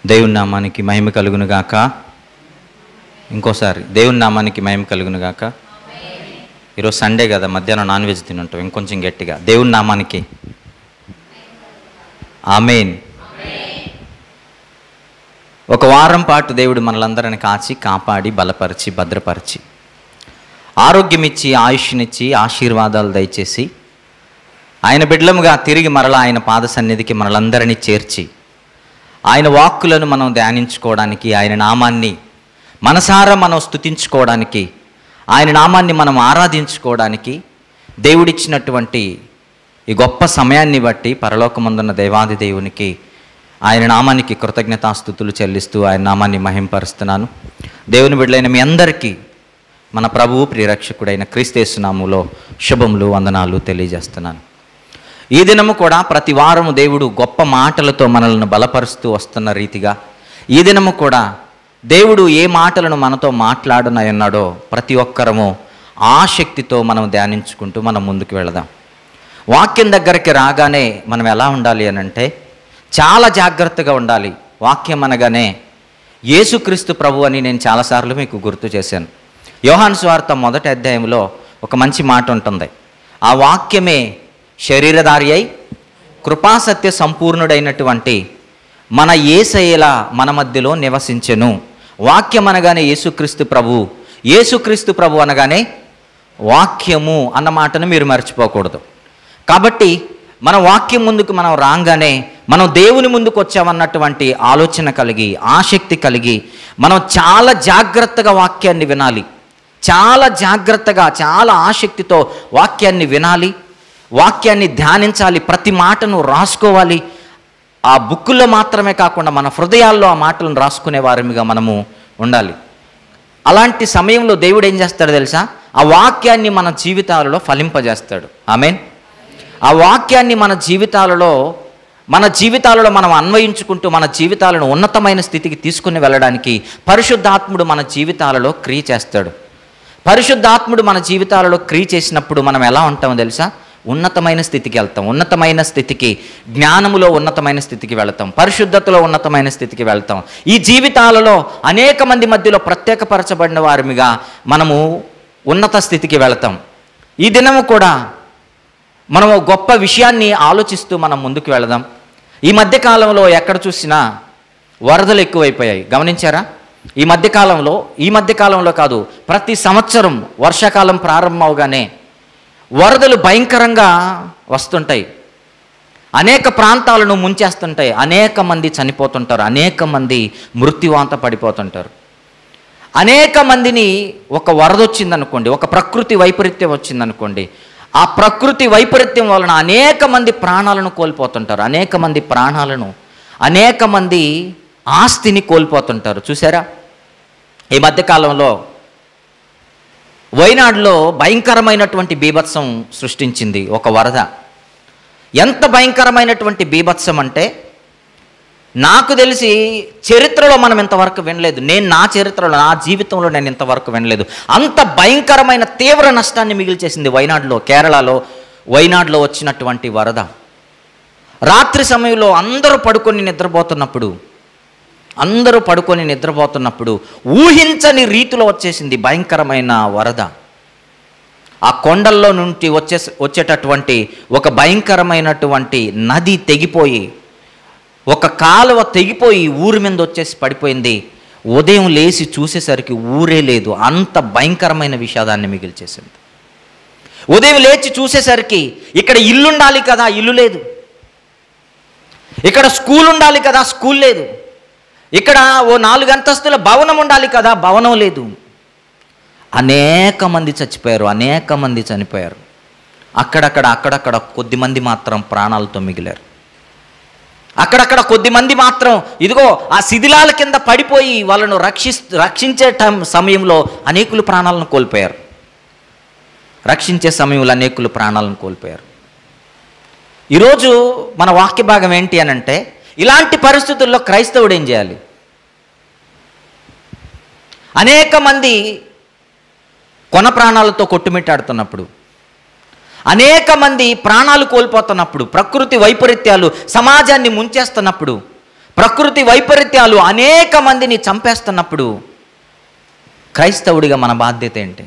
దేవుని నామానికి మహిమ కలుగును గాక. ఇంకోసారి దేవుని నామానికి మహిమ కలుగును గాక. ఈరోజు సండే కదా, మధ్యాహ్నం నాన్ వెజ్ తినుంటాం. ఇంకొంచెం గట్టిగా దేవుని నామానికి ఆమేన్. ఒక వారం పాటు దేవుడు మనలందరిని కాచి కాపాడి బలపరిచి భద్రపరిచి ఆరోగ్యమిచ్చి ఆయుష్నిచ్చి ఆశీర్వాదాలు దయచేసి ఆయన బిడ్డలముగా తిరిగి మరలా ఆయన పాద సన్నిధికి మనలందరినీ చేర్చి ఆయన వాక్కులను మనం ధ్యానించుకోవడానికి, ఆయన నామాన్ని మనసారా మనం స్తుతించుకోవడానికి, ఆయన నామాన్ని మనం ఆరాధించుకోవడానికి దేవుడిచ్చినటువంటి ఈ గొప్ప సమయాన్ని బట్టి పరలోకమందున్న దేవాది దేవునికి ఆయన నామానికి కృతజ్ఞతాస్తుతులు చెల్లిస్తూ ఆయన నామాన్ని మహింపరుస్తున్నాను. దేవుని బిడ్డలైన మీ అందరికీ మన ప్రభువు ప్రియరక్షకుడైన క్రీస్తు యేసు నామములో శుభములు వందనాలు తెలియజేస్తున్నాను. ఈ దినము కూడా ప్రతి వారము దేవుడు గొప్ప మాటలతో మనల్ని బలపరుస్తూ వస్తున్న రీతిగా ఈ దినము కూడా దేవుడు ఏ మాటలను మనతో మాట్లాడనన్నాడో ప్రతి ఒక్కరము ఆసక్తితో మనం ధ్యానించుకుంటూ మనం ముందుకు వెళదాం. వాక్యం దగ్గరికి రాగానే మనం ఎలా ఉండాలి అనంటే చాలా జాగ్రత్తగా ఉండాలి. వాక్యం అనగానే యేసుక్రీస్తు ప్రభు అని నేను చాలాసార్లు మీకు గుర్తు చేశాను. యోహాను సువార్త 1వ అధ్యాయంలో ఒక మంచి మాట ఉంటుంది. ఆ వాక్యమే శరీరధారి అయి కృపాసత్య సంపూర్ణుడైనటువంటి మన యేసయ్యలా మన మధ్యలో నివసించెను. వాక్యం అనగానే యేసుక్రీస్తు ప్రభు, యేసుక్రీస్తు ప్రభు అనగానే వాక్యము అన్న మాటను మీరు మర్చిపోకూడదు. కాబట్టి మన వాక్యం ముందుకు మనం రాగానే మనం దేవుని ముందుకు వచ్చామన్నటువంటి ఆలోచన కలిగి ఆసక్తి కలిగి మనం చాలా జాగ్రత్తగా వాక్యాన్ని వినాలి. చాలా జాగ్రత్తగా చాలా ఆసక్తితో వాక్యాన్ని వినాలి, వాక్యాన్ని ధ్యానించాలి, ప్రతి మాటను రాసుకోవాలి. ఆ బుక్కుల్లో మాత్రమే కాకుండా మన హృదయాల్లో ఆ మాటలను రాసుకునే వారిగా మనము ఉండాలి. అలాంటి సమయంలో దేవుడు ఏం చేస్తాడో తెలుసా? ఆ వాక్యాన్ని మన జీవితాలలో ఫలింపజేస్తాడు. ఆమేన్. ఆ వాక్యాన్ని మన జీవితాలలో మనం అన్వయించుకుంటూ మన జీవితాలను ఉన్నతమైన స్థితికి తీసుకుని వెళ్ళడానికి పరిశుద్ధాత్ముడు మన జీవితాలలో క్రియ చేస్తాడు. పరిశుద్ధాత్ముడు మన జీవితాలలో క్రియ చేసినప్పుడు మనం ఎలా ఉంటామో తెలుసా? ఉన్నతమైన స్థితికి వెళ్తాం. ఉన్నతమైన స్థితికి, జ్ఞానములో ఉన్నతమైన స్థితికి వెళతాం, పరిశుద్ధతలో ఉన్నతమైన స్థితికి వెళ్తాం. ఈ జీవితాలలో అనేక మంది మధ్యలో ప్రత్యేకపరచబడిన వారిగా మనము ఉన్నత స్థితికి వెళతాం. ఈ దినము కూడా మనము గొప్ప విషయాన్ని ఆలోచిస్తూ మనం ముందుకు వెళదాం. ఈ మధ్యకాలంలో ఎక్కడ చూసినా వరదలు ఎక్కువైపోయాయి. గమనించారా? ఈ మధ్యకాలంలో కాదు, ప్రతి సంవత్సరం వర్షాకాలం ప్రారంభం అవగానే వరదలు భయంకరంగా వస్తుంటాయి. అనేక ప్రాంతాలను ముంచేస్తుంటాయి. అనేక మంది చనిపోతుంటారు, అనేక మంది మృత్యువాత పడిపోతుంటారు. అనేక మందిని ఒక వరద వచ్చిందనుకోండి, ఒక ప్రకృతి వైపరీత్యం వచ్చిందనుకోండి, ఆ ప్రకృతి వైపరీత్యం వలన అనేక మంది ప్రాణాలను కోల్పోతుంటారు. అనేక మంది ఆస్తిని కోల్పోతుంటారు. చూసారా? ఈ మధ్యకాలంలో వైనాడులో భయంకరమైనటువంటి బీభత్సం సృష్టించింది ఒక వరద. ఎంత భయంకరమైనటువంటి బీభత్సం అంటే నాకు తెలిసి చరిత్రలో మనం ఇంతవరకు వినలేదు. నా జీవితంలో నేను ఇంతవరకు వినలేదు. అంత భయంకరమైన తీవ్ర నష్టాన్ని మిగిల్చేసింది వైనాడులో, కేరళలో వైనాడులో వచ్చినటువంటి వరద. రాత్రి సమయంలో అందరూ పడుకొని నిద్రపోతున్నప్పుడు ఊహించని రీతిలో వచ్చేసింది భయంకరమైన వరద. ఆ కొండల్లో నుండి వచ్చేటటువంటి ఒక భయంకరమైనటువంటి నది తెగిపోయి, ఒక కాలువ తెగిపోయి ఊరి మీద వచ్చేసి పడిపోయింది. ఉదయం లేచి చూసేసరికి ఊరే లేదు. అంత భయంకరమైన విషాదాన్ని మిగిల్చేసింది. ఉదయం లేచి చూసేసరికి ఇక్కడ ఇల్లు ఉండాలి కదా, ఇల్లు లేదు. ఇక్కడ స్కూల్ ఉండాలి కదా, స్కూల్ లేదు. ఇక్కడ ఓ 4 అంతస్తుల భవనం ఉండాలి కదా, భవనం లేదు. అనేక మంది చనిపోయారు. అక్కడక్కడ కొద్దిమంది మాత్రం ప్రాణాలతో మిగిలారు. అక్కడక్కడ కొద్దిమంది మాత్రం ఇదిగో ఆ శిథిలాల కింద పడిపోయి వాళ్ళను రక్షించే సమయంలో అనేకులు ప్రాణాలను కోల్పోయారు. ఈరోజు మన వాక్య భాగం ఏంటి అనంటే, ఇలాంటి పరిస్థితుల్లో క్రైస్తవుడు ఏం చేయాలి? అనేక మంది కొన ప్రాణాలతో కొట్టుమిట్టాడుతున్నప్పుడు, అనేక మంది ప్రాణాలు కోల్పోతున్నప్పుడు, ప్రకృతి వైపరీత్యాలు సమాజాన్ని ముంచేస్తున్నప్పుడు, ప్రకృతి వైపరీత్యాలు అనేక మందిని చంపేస్తున్నప్పుడు క్రైస్తవుడిగా మన బాధ్యత ఏంటి?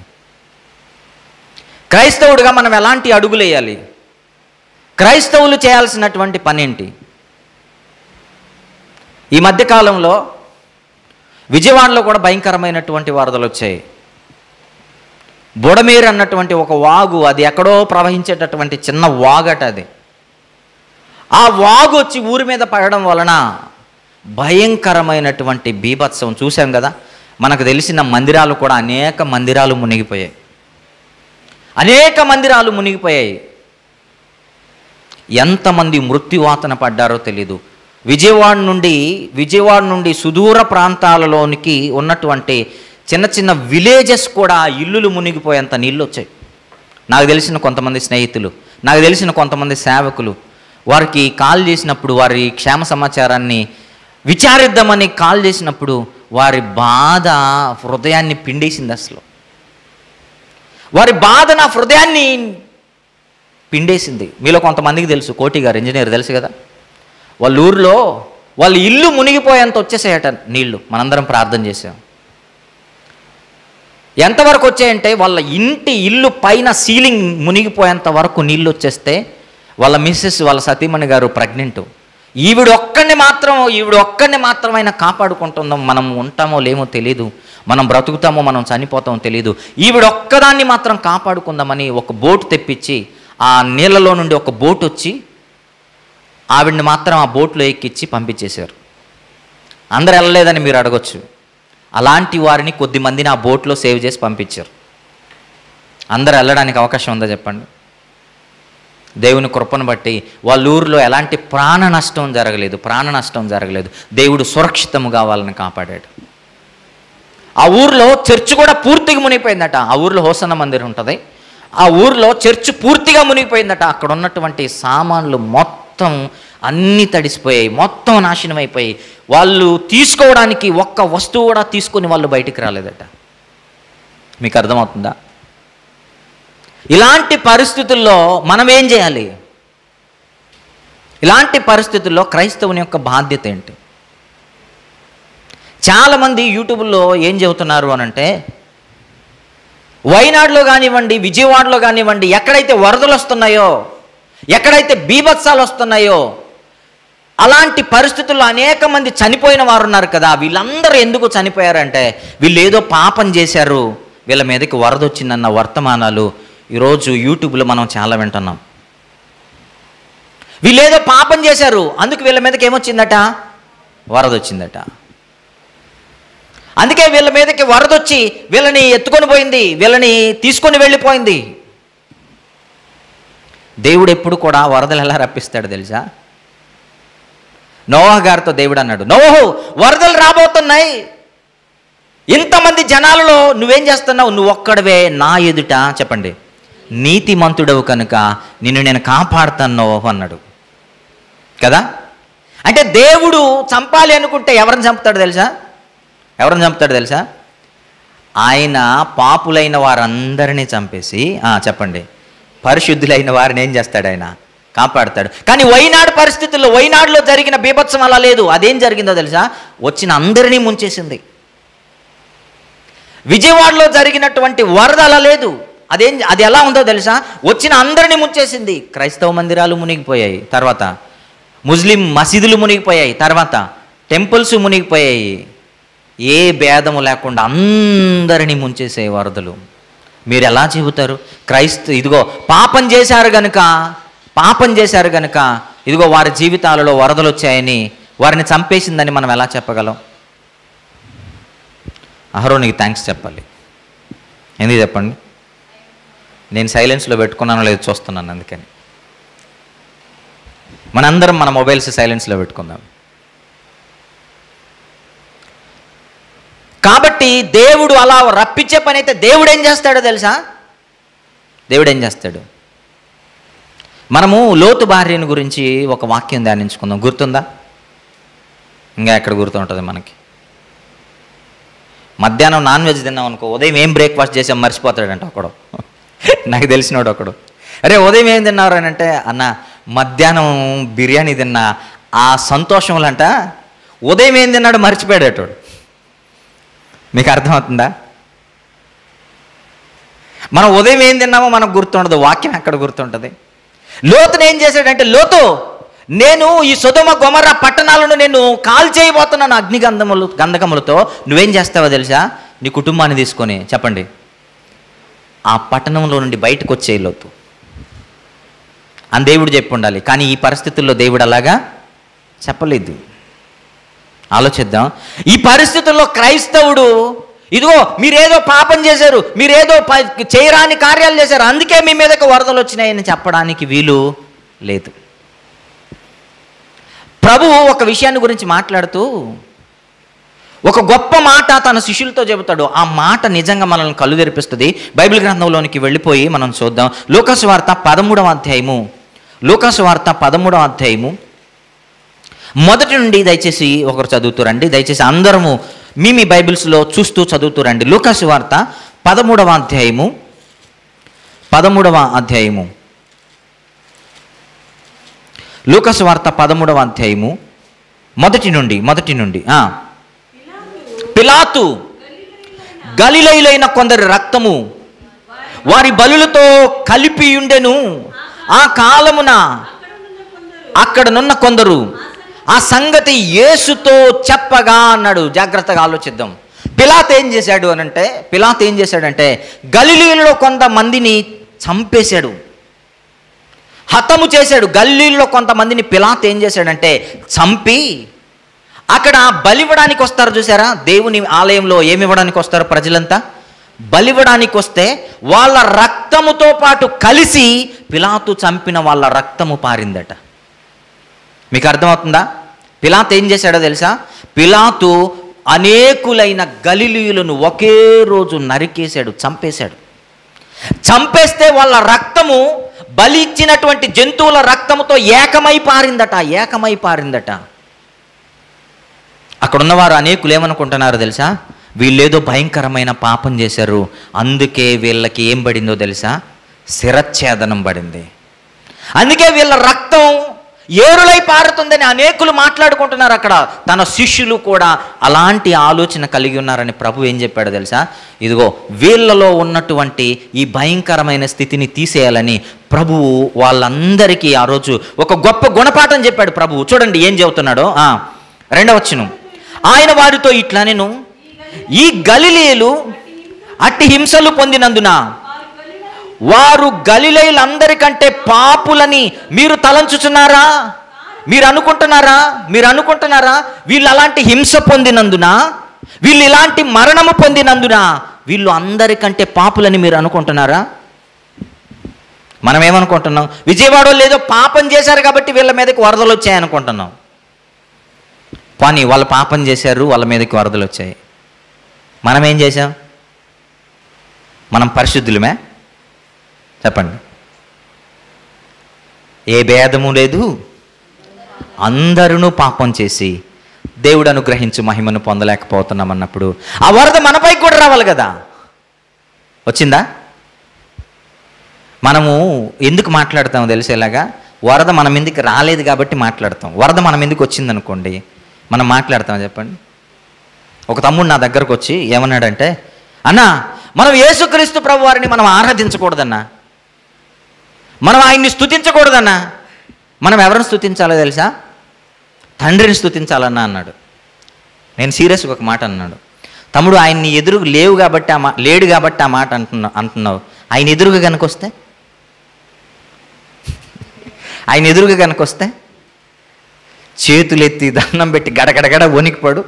క్రైస్తవుడిగా మనం ఎలాంటి అడుగులు వేయాలి? క్రైస్తవులు చేయాల్సినటువంటి పని ఏంటి? ఈ మధ్యకాలంలో విజయవాడలో కూడా భయంకరమైనటువంటి వరదలు వచ్చాయి. బుడమేరు అన్నటువంటి ఒక వాగు, అది ఎక్కడో ప్రవహించేటటువంటి చిన్న వాగట అది. ఆ వాగు వచ్చి ఊరి మీద పడడం వలన భయంకరమైనటువంటి బీభత్సం చూసాం కదా. మనకు తెలిసిన మందిరాలు కూడా అనేక మందిరాలు మునిగిపోయాయి. ఎంతమంది మృత్యువాతన పడ్డారో తెలీదు. విజయవాడ నుండి సుదూర ప్రాంతాలలోనికి ఉన్నటువంటి చిన్న చిన్న విలేజెస్ కూడా ఇల్లులు మునిగిపోయేంత నీళ్ళు వచ్చాయి. నాకు తెలిసిన కొంతమంది స్నేహితులు, నాకు తెలిసిన కొంతమంది సేవకులు వారికి కాల్ చేసినప్పుడు, వారి క్షేమ సమాచారాన్ని విచారిద్దామని కాల్ చేసినప్పుడు వారి బాధ హృదయాన్ని పిండేసింది. అసలు వారి బాధ నా హృదయాన్ని పిండేసింది. మీలో కొంతమందికి తెలుసు, కోటి గారు ఇంజనీర్ తెలుసు కదా, వాళ్ళ ఊరిలో వాళ్ళ ఇల్లు మునిగిపోయేంత వచ్చేసాయట నీళ్లు. మనందరం ప్రార్థన చేసాం. ఎంతవరకు వచ్చాయంటే వాళ్ళ ఇల్లు పైన సీలింగ్ మునిగిపోయేంత వరకు నీళ్ళు వచ్చేస్తే వాళ్ళ మిస్సెస్, వాళ్ళ సతీమణి గారు ప్రెగ్నెంట్. ఈవిడ ఒక్కడిని మాత్రమైనా కాపాడుకుంటుందాం. మనం ఉంటామో లేమో తెలీదు, మనం బ్రతుకుతామో మనం చనిపోతామో తెలీదు. ఈవిడ ఒక్కదాన్ని మాత్రం కాపాడుకుందామని ఒక బోటు తెప్పించి, ఆ నీళ్ళలో నుండి ఒక బోట్ వచ్చి ఆవిడ్ని మాత్రం ఆ బోట్లో ఎక్కించి పంపించేశారు. అందరు వెళ్ళలేదని మీరు అడగొచ్చు. అలాంటి వారిని కొద్ది మందిని ఆ బోట్లో సేవ్ చేసి పంపించారు. అందరు వెళ్ళడానికి అవకాశం ఉందా చెప్పండి? దేవుని కృపను బట్టి వాళ్ళ ఊరిలో ఎలాంటి ప్రాణ నష్టం జరగలేదు. దేవుడు సురక్షితముగా వాళ్ళని కాపాడాడు. ఆ ఊరిలో చర్చ్ కూడా పూర్తిగా మునిగిపోయిందట. ఆ ఊరిలో హోసన్న మందిరం ఉంటుంది. ఆ ఊరిలో చర్చ్ పూర్తిగా మునిగిపోయిందట. అక్కడ ఉన్నటువంటి సామాన్లు మొత్తం అన్నీ తడిసిపోయాయి, మొత్తం నాశనం అయిపోయి వాళ్ళు తీసుకోవడానికి ఒక్క వస్తువు కూడా తీసుకొని వాళ్ళు బయటికి రాలేదట. మీకు అర్థమవుతుందా? ఇలాంటి పరిస్థితుల్లో మనం ఏం చేయాలి? ఇలాంటి పరిస్థితుల్లో క్రైస్తవుని యొక్క బాధ్యత ఏంటి? చాలామంది యూట్యూబ్లో ఏం చెబుతున్నారు అనంటే, వైనాడులో కానివ్వండి, విజయవాడలో కానివ్వండి, ఎక్కడైతే వరదలు వస్తున్నాయో, ఎక్కడైతే బీభత్సాలు వస్తున్నాయో, అలాంటి పరిస్థితుల్లో అనేక మంది చనిపోయిన వారు ఉన్నారు కదా. వీళ్ళందరూ ఎందుకు చనిపోయారంటే, వీళ్ళు ఏదో పాపం చేశారు, వీళ్ళ మీదకి వరద వచ్చిందన్న వర్తమానాలు ఈరోజు యూట్యూబ్లో మనం చాలా వింటున్నాం. వీళ్ళు ఏదో పాపం చేశారు, అందుకు వీళ్ళ మీదకి ఏమొచ్చిందట? వరద వచ్చిందట. అందుకే వీళ్ళ మీదకి వరదొచ్చి వీళ్ళని ఎత్తుకొని పోయింది, వీళ్ళని తీసుకొని వెళ్ళిపోయింది. దేవుడు ఎప్పుడు కూడా వరదలు ఎలా రప్పిస్తాడు తెలుసా? నోవహు గారితో దేవుడు అన్నాడు, నోవహు, వరదలు రాబోతున్నాయి, ఇంతమంది జనాలలో నువ్వేం చేస్తున్నావు? నువ్వు ఒక్కడవే నా ఎదుట, చెప్పండి, నీతిమంతుడవు కనుక నిన్ను నేను కాపాడుతాను అన్నాడు కదా. అంటే దేవుడు చంపాలి అనుకుంటే ఎవరిని చంపుతాడు తెలుసా? ఆయన పాపులైన వారందరినీ చంపేసి, చెప్పండి, పరిశుద్ధులైన వారిని ఏం చేస్తాడు? ఆయన కాపాడుతాడు. కానీ వైనాడు పరిస్థితుల్లో, వైనాడులో జరిగిన బీభత్సం అలా లేదు. అదేం జరిగిందో తెలుసా? వచ్చిన అందరినీ ముంచేసింది. విజయవాడలో జరిగినటువంటి వరద అలా లేదు. అది ఎలా ఉందో తెలుసా? వచ్చిన అందరినీ ముంచేసింది. క్రైస్తవ మందిరాలు మునిగిపోయాయి, తర్వాత ముస్లిం మసీదులు మునిగిపోయాయి, తర్వాత టెంపుల్స్ మునిగిపోయాయి. ఏ భేదము లేకుండా అందరినీ ముంచేసే వరదలు. మీరు ఎలా చెబుతారు? ఇదిగో పాపం చేశారు గనుక ఇదిగో వారి జీవితాలలో వరదలు వచ్చాయని, వారిని చంపేసిందని మనం ఎలా చెప్పగలం? అహరోనికి థ్యాంక్స్ చెప్పాలి. ఎందుకు చెప్పండి? నేను సైలెన్స్లో పెట్టుకున్నానో లేదు చూస్తున్నాను. అందుకని మనందరం మన మొబైల్స్ సైలెన్స్లో పెట్టుకుందాం. కాబట్టి దేవుడు అలా రప్పించే పని అయితే దేవుడు ఏం చేస్తాడో తెలుసా? మనము లోతు భార్యను గురించి ఒక వాక్యం ధ్యానించుకుందాం. గుర్తుందా? ఇంకా ఎక్కడ గుర్తుంటుంది మనకి? మధ్యాహ్నం నాన్ వెజ్ తిన్నాం అనుకో, ఉదయం ఏం బ్రేక్ఫాస్ట్ చేసాం మర్చిపోతాడంట ఒకడు. నాకు తెలిసినోడు ఒకడు, అరే ఉదయం ఏం తిన్నారు అని అంటే, అన్న మధ్యాహ్నం బిర్యానీ తిన్నా. ఆ సంతోషంలంట ఉదయం ఏం తిన్నాడు మర్చిపోయాడేటోడు. మీకు అర్థమవుతుందా? మనం ఉదయం ఏం తిన్నామో మనకు గుర్తుండదు, వాక్యం ఎక్కడ గుర్తుంటుంది? లోతును ఏం చేశాడంటే, లోతు నేను ఈ సొదొమ గొమొర్రా పట్టణాలను నేను కాల్చేయబోతున్నాను గంధకములతో, నువ్వేం చేస్తావో తెలుసా? నీ కుటుంబాన్ని తీసుకొని చెప్పండి ఆ పట్టణంలో నుండి బయటకు వచ్చేయి లోతు అని దేవుడు చెప్పి ఉండాలి. కానీ ఈ పరిస్థితుల్లో దేవుడు అలాగా చెప్పలేదు. ఆలోచిద్దాం. ఈ పరిస్థితుల్లో క్రైస్తవుడు ఇదిగో మీరేదో పాపం చేశారు, మీరేదో చేయరాని కార్యాలు చేశారు, అందుకే మీ మీదకి వరదలు వచ్చినాయని చెప్పడానికి వీలు లేదు. ప్రభువు ఒక విషయాన్ని గురించి మాట్లాడుతూ ఒక గొప్ప మాట తన శిష్యులతో చెబుతాడు. ఆ మాట నిజంగా మనల్ని కళ్ళు తెరిపిస్తుంది. బైబిల్ గ్రంథంలోనికి వెళ్ళిపోయి మనం చూద్దాం. లూకాసు వార్త 13వ అధ్యాయము, లూకాసు వార్త 13వ అధ్యాయము మొదటి నుండి దయచేసి ఒకరు చదువుతూ రండి. దయచేసి అందరము మీ బైబిల్స్లో చూస్తూ చదువుతూ రండి. లూకాసు వార్త 13వ అధ్యాయము, 13వ అధ్యాయము, లూకాసు వార్త 13వ అధ్యాయము మొదటి నుండి పిలాతు గలిలయులైన కొందరి రక్తము వారి బలులతో కలిపి ఉండెను. ఆ కాలమున అక్కడనున్న కొందరు ఆ సంగతి యేసుతో చెప్పగా అన్నాడు. జాగ్రత్తగా ఆలోచిద్దాం. పిలాతు ఏం చేశాడంటే గలిలీలో కొంతమందిని చంపేశాడు, హతము చేశాడు. గలిలీలో కొంతమందిని పిలాతు ఏం చేశాడంటే చంపి అక్కడ బలివ్వడానికి వస్తారు. చూసారా, దేవుని ఆలయంలో ఏమి ఇవ్వడానికి వస్తారు ప్రజలంతా? బలివ్వడానికి వస్తే వాళ్ళ రక్తముతో పాటు కలిసి పిలాతు చంపిన వాళ్ళ రక్తము పారిందట. మీకు అర్థమవుతుందా? పిలాతు ఏం చేశాడో తెలుసా? పిలాతు అనేకులైన గలిలీయులను ఒకే రోజు నరికేశాడు, చంపేశాడు. చంపేస్తే వాళ్ళ రక్తము బలి ఇచ్చినటువంటి జంతువుల రక్తముతో ఏకమై పారిందట. అక్కడున్నవారు అనేకులు ఏమనుకుంటున్నారో తెలుసా? వీళ్ళేదో భయంకరమైన పాపం చేశారు, అందుకే వీళ్ళకి ఏం పడిందో తెలుసా? శిరచ్ఛేదనం పడింది, అందుకే వీళ్ళ రక్తం ఏరులై పారుతుందని అనేకులు మాట్లాడుకుంటున్నారు. అక్కడ తన శిష్యులు కూడా అలాంటి ఆలోచన కలిగి ఉన్నారని ప్రభు ఏం చెప్పాడో తెలుసా? ఇదిగో వీళ్ళలో ఉన్నటువంటి ఈ భయంకరమైన స్థితిని తీసేయాలని ప్రభువు వాళ్ళందరికీ ఆ రోజు ఒక గొప్ప గుణపాఠం చెప్పాడు ప్రభువు. చూడండి ఏం చెబుతున్నాడో. 2వ వచనం, ఆయన వారితో ఇట్లా, నేను ఈ గలిలీయులు అట్టి హింసలు పొందినందున వారు గలిలయులందరికంటే పాపులని మీరు తలంచుచున్నారా? మీరు అనుకుంటున్నారా వీళ్ళు అలాంటి హింస పొందినందున, వీళ్ళు ఇలాంటి మరణము పొందినందున వీళ్ళు అందరికంటే పాపులని మీరు అనుకుంటున్నారా? మనం ఏమనుకుంటున్నాం? విజయవాడలో లేదో పాపం చేశారు కాబట్టి వీళ్ళ మీదకి వరదలు వచ్చాయనుకుంటున్నాం. కానీ వాళ్ళు పాపం చేశారు, వాళ్ళ మీదకి వరదలు వచ్చాయి. మనం ఏం చేశాం? మనం పరిశుద్ధులమే? చెప్పండి. ఏ భేదము లేదు, అందరూ పాపం చేసి దేవుడు అనుగ్రహించు మహిమను పొందలేకపోతున్నాం అన్నప్పుడు ఆ వరద మనపై కూడా రావాలి కదా. వచ్చిందా? మనము ఎందుకు మాట్లాడతామో తెలిసేలాగా, వరద మన మీదకి రాలేదు కాబట్టి మాట్లాడతాం. వరద మన మీదకి వచ్చిందనుకోండి, మనం మాట్లాడతాం. చెప్పండి. ఒక తమ్ముడు నా దగ్గరకు వచ్చి ఏమన్నాడంటే, అన్నా మనం యేసుక్రీస్తు ప్రభు వారిని మనం ఆరాధించకూడదన్నా, మనం ఆయన్ని స్తుతించకూడదన్నా. మనం ఎవరిని స్తుతించాలో తెలుసా? తండ్రిని స్తుతించాలన్నా అన్నాడు. నేను సీరియస్గా ఒక మాట అన్నాడు. తమ్ముడు, ఆయన్ని ఎదురు లేడు కాబట్టి ఆ మాట అంటున్నావు. ఆయన ఎదురుగా కనుకొస్తే చేతులెత్తి దండం పెట్టి గడగడగడ వణికిపడు.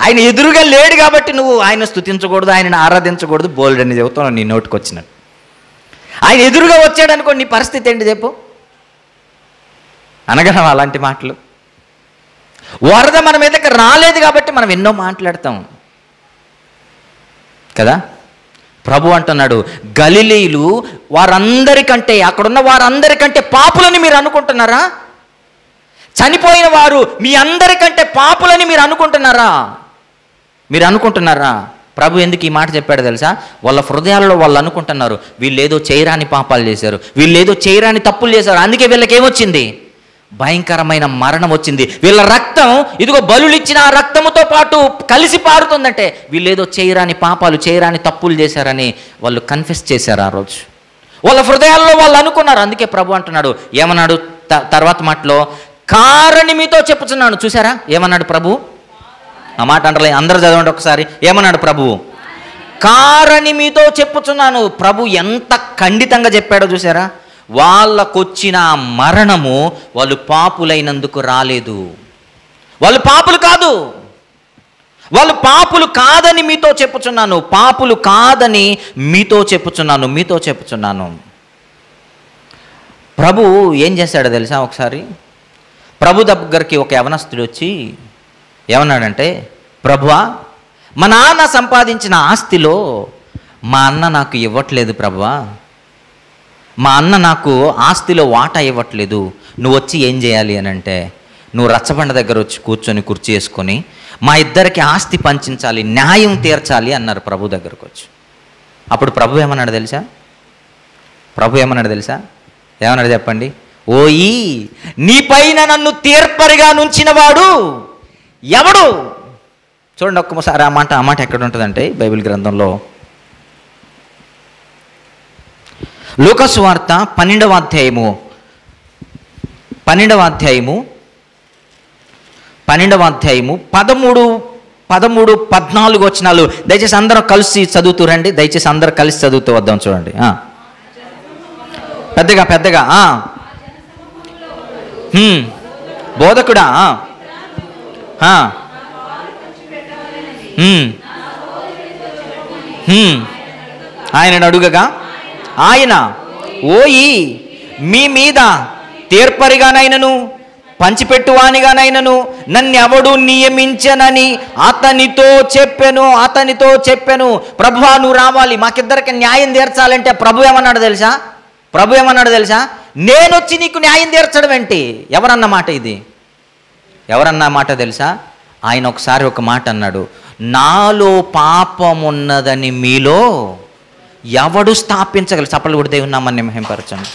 ఆయన ఎదురుగా లేడు కాబట్టి నువ్వు ఆయన స్తుతించకూడదు, ఆయనను ఆరాధించకూడదు, బోల్డ్ అని చెబుతున్నావు నీ నోటికి వచ్చినట్టు. ఆయన ఎదురుగా వచ్చాడు అనుకో, నీ పరిస్థితి ఏంటి చెప్పు? అనగలం అలాంటి మాటలు. వరద మన మీదకి రాలేదు కాబట్టి మనం ఎన్నో మాట్లాడతాం కదా. ప్రభు అంటున్నాడు, గలిలీయులు వారందరికంటే, అక్కడున్న వారందరికంటే పాపులని మీరు అనుకుంటున్నారా? చనిపోయిన వారు మీ అందరికంటే పాపులని మీరు అనుకుంటున్నారా? ప్రభు ఎందుకు ఈ మాట చెప్పాడు తెలుసా? వాళ్ళ హృదయాలలో వాళ్ళు అనుకుంటున్నారు, వీళ్ళు ఏదో చేయరాని పాపాలు చేశారు, వీళ్ళు ఏదో చేయరాని తప్పులు చేశారు, అందుకే వీళ్ళకి ఏమొచ్చింది? భయంకరమైన మరణం వచ్చింది. వీళ్ళ రక్తం ఇదిగో బలులిచ్చిన ఆ రక్తముతో పాటు కలిసి పారుతుందంటే వీళ్ళేదో చేయరాని పాపాలు, చేయరాని తప్పులు చేశారని వాళ్ళు కన్ఫెస్ చేశారు. ఆ రోజు వాళ్ళ హృదయాల్లో వాళ్ళు అనుకున్నారు. అందుకే ప్రభు అంటున్నాడు, ఏమన్నాడు తర్వాత మాటలో, కారని మీతో చెప్పుచున్నాను. చూసారా ఏమన్నాడు ప్రభు? ఆ మాట అంటలే, అందరూ చదవండి ఒకసారి. ఏమన్నాడు ప్రభువు? కారని మీతో చెప్పుచున్నాను. ప్రభు ఎంత ఖండితంగా చెప్పాడో చూసారా? వాళ్ళకొచ్చిన మరణము వాళ్ళు పాపులైనందుకు రాలేదు. వాళ్ళు పాపులు కాదు, వాళ్ళు పాపులు కాదని మీతో చెప్పుచున్నాను. పాపులు కాదని మీతో చెప్పుచున్నాను. ప్రభు ఏం చేశాడో తెలుసా? ఒకసారి ప్రభు దగ్గరికి ఒక యవనస్తుడు వచ్చి ఏమన్నాడంటే, ప్రభువా, మా నాన్న సంపాదించిన ఆస్తిలో మా అన్న నాకు ఇవ్వట్లేదు ప్రభువా, మా అన్న నాకు ఆస్తిలో వాటా ఇవ్వట్లేదు, నువ్వు వచ్చి ఏం చేయాలి అని అంటే, నువ్వు రచ్చబండ దగ్గర వచ్చి కూర్చొని కుర్చీ వేసుకొని మా ఇద్దరికి ఆస్తి పంచించాలి, న్యాయం తీర్చాలి అన్నారు ప్రభు దగ్గరకు వచ్చి. అప్పుడు ప్రభు ఏమన్నాడు తెలుసా? ఏమన్నాడు చెప్పండి? ఓయి, నీ పైన నన్ను తీర్పరిగా నుంచిన వాడు ఎవడు? చూడండి ఒక్కసారి ఆ మాట ఎక్కడ ఉంటుందంటే బైబిల్ గ్రంథంలో లూకా సువార్త 12వ అధ్యాయము 13, 14 వచనాలు దయచేసి అందరం కలిసి చదువుతూ రండి. దయచేసి అందరూ కలిసి చదువుతూ వద్దాం. చూడండి పెద్దగా బోధకుడా, ఆయనను అడుగగా ఆయన, ఓయి, మీ మీద తీర్పరిగానైనను పంచిపెట్టువానిగానైనను నన్నెవడు నియమించనని అతనితో చెప్పెను. ప్రభువా, నువ్వు రావాలి, మాకిద్దరికి న్యాయం తీర్చాలంటే ప్రభు ఏమన్నాడు తెలుసా? నేనొచ్చి నీకు న్యాయం తీర్చడం ఏంటి? ఎవరన్న మాట తెలుసా? ఆయన ఒకసారి ఒక మాట అన్నాడు, నాలో పాపమున్నదని మీలో ఎవడు స్థాపించగలరు? చప్పలు కూడా దేవుని నామాన్ని మహింపరచండి.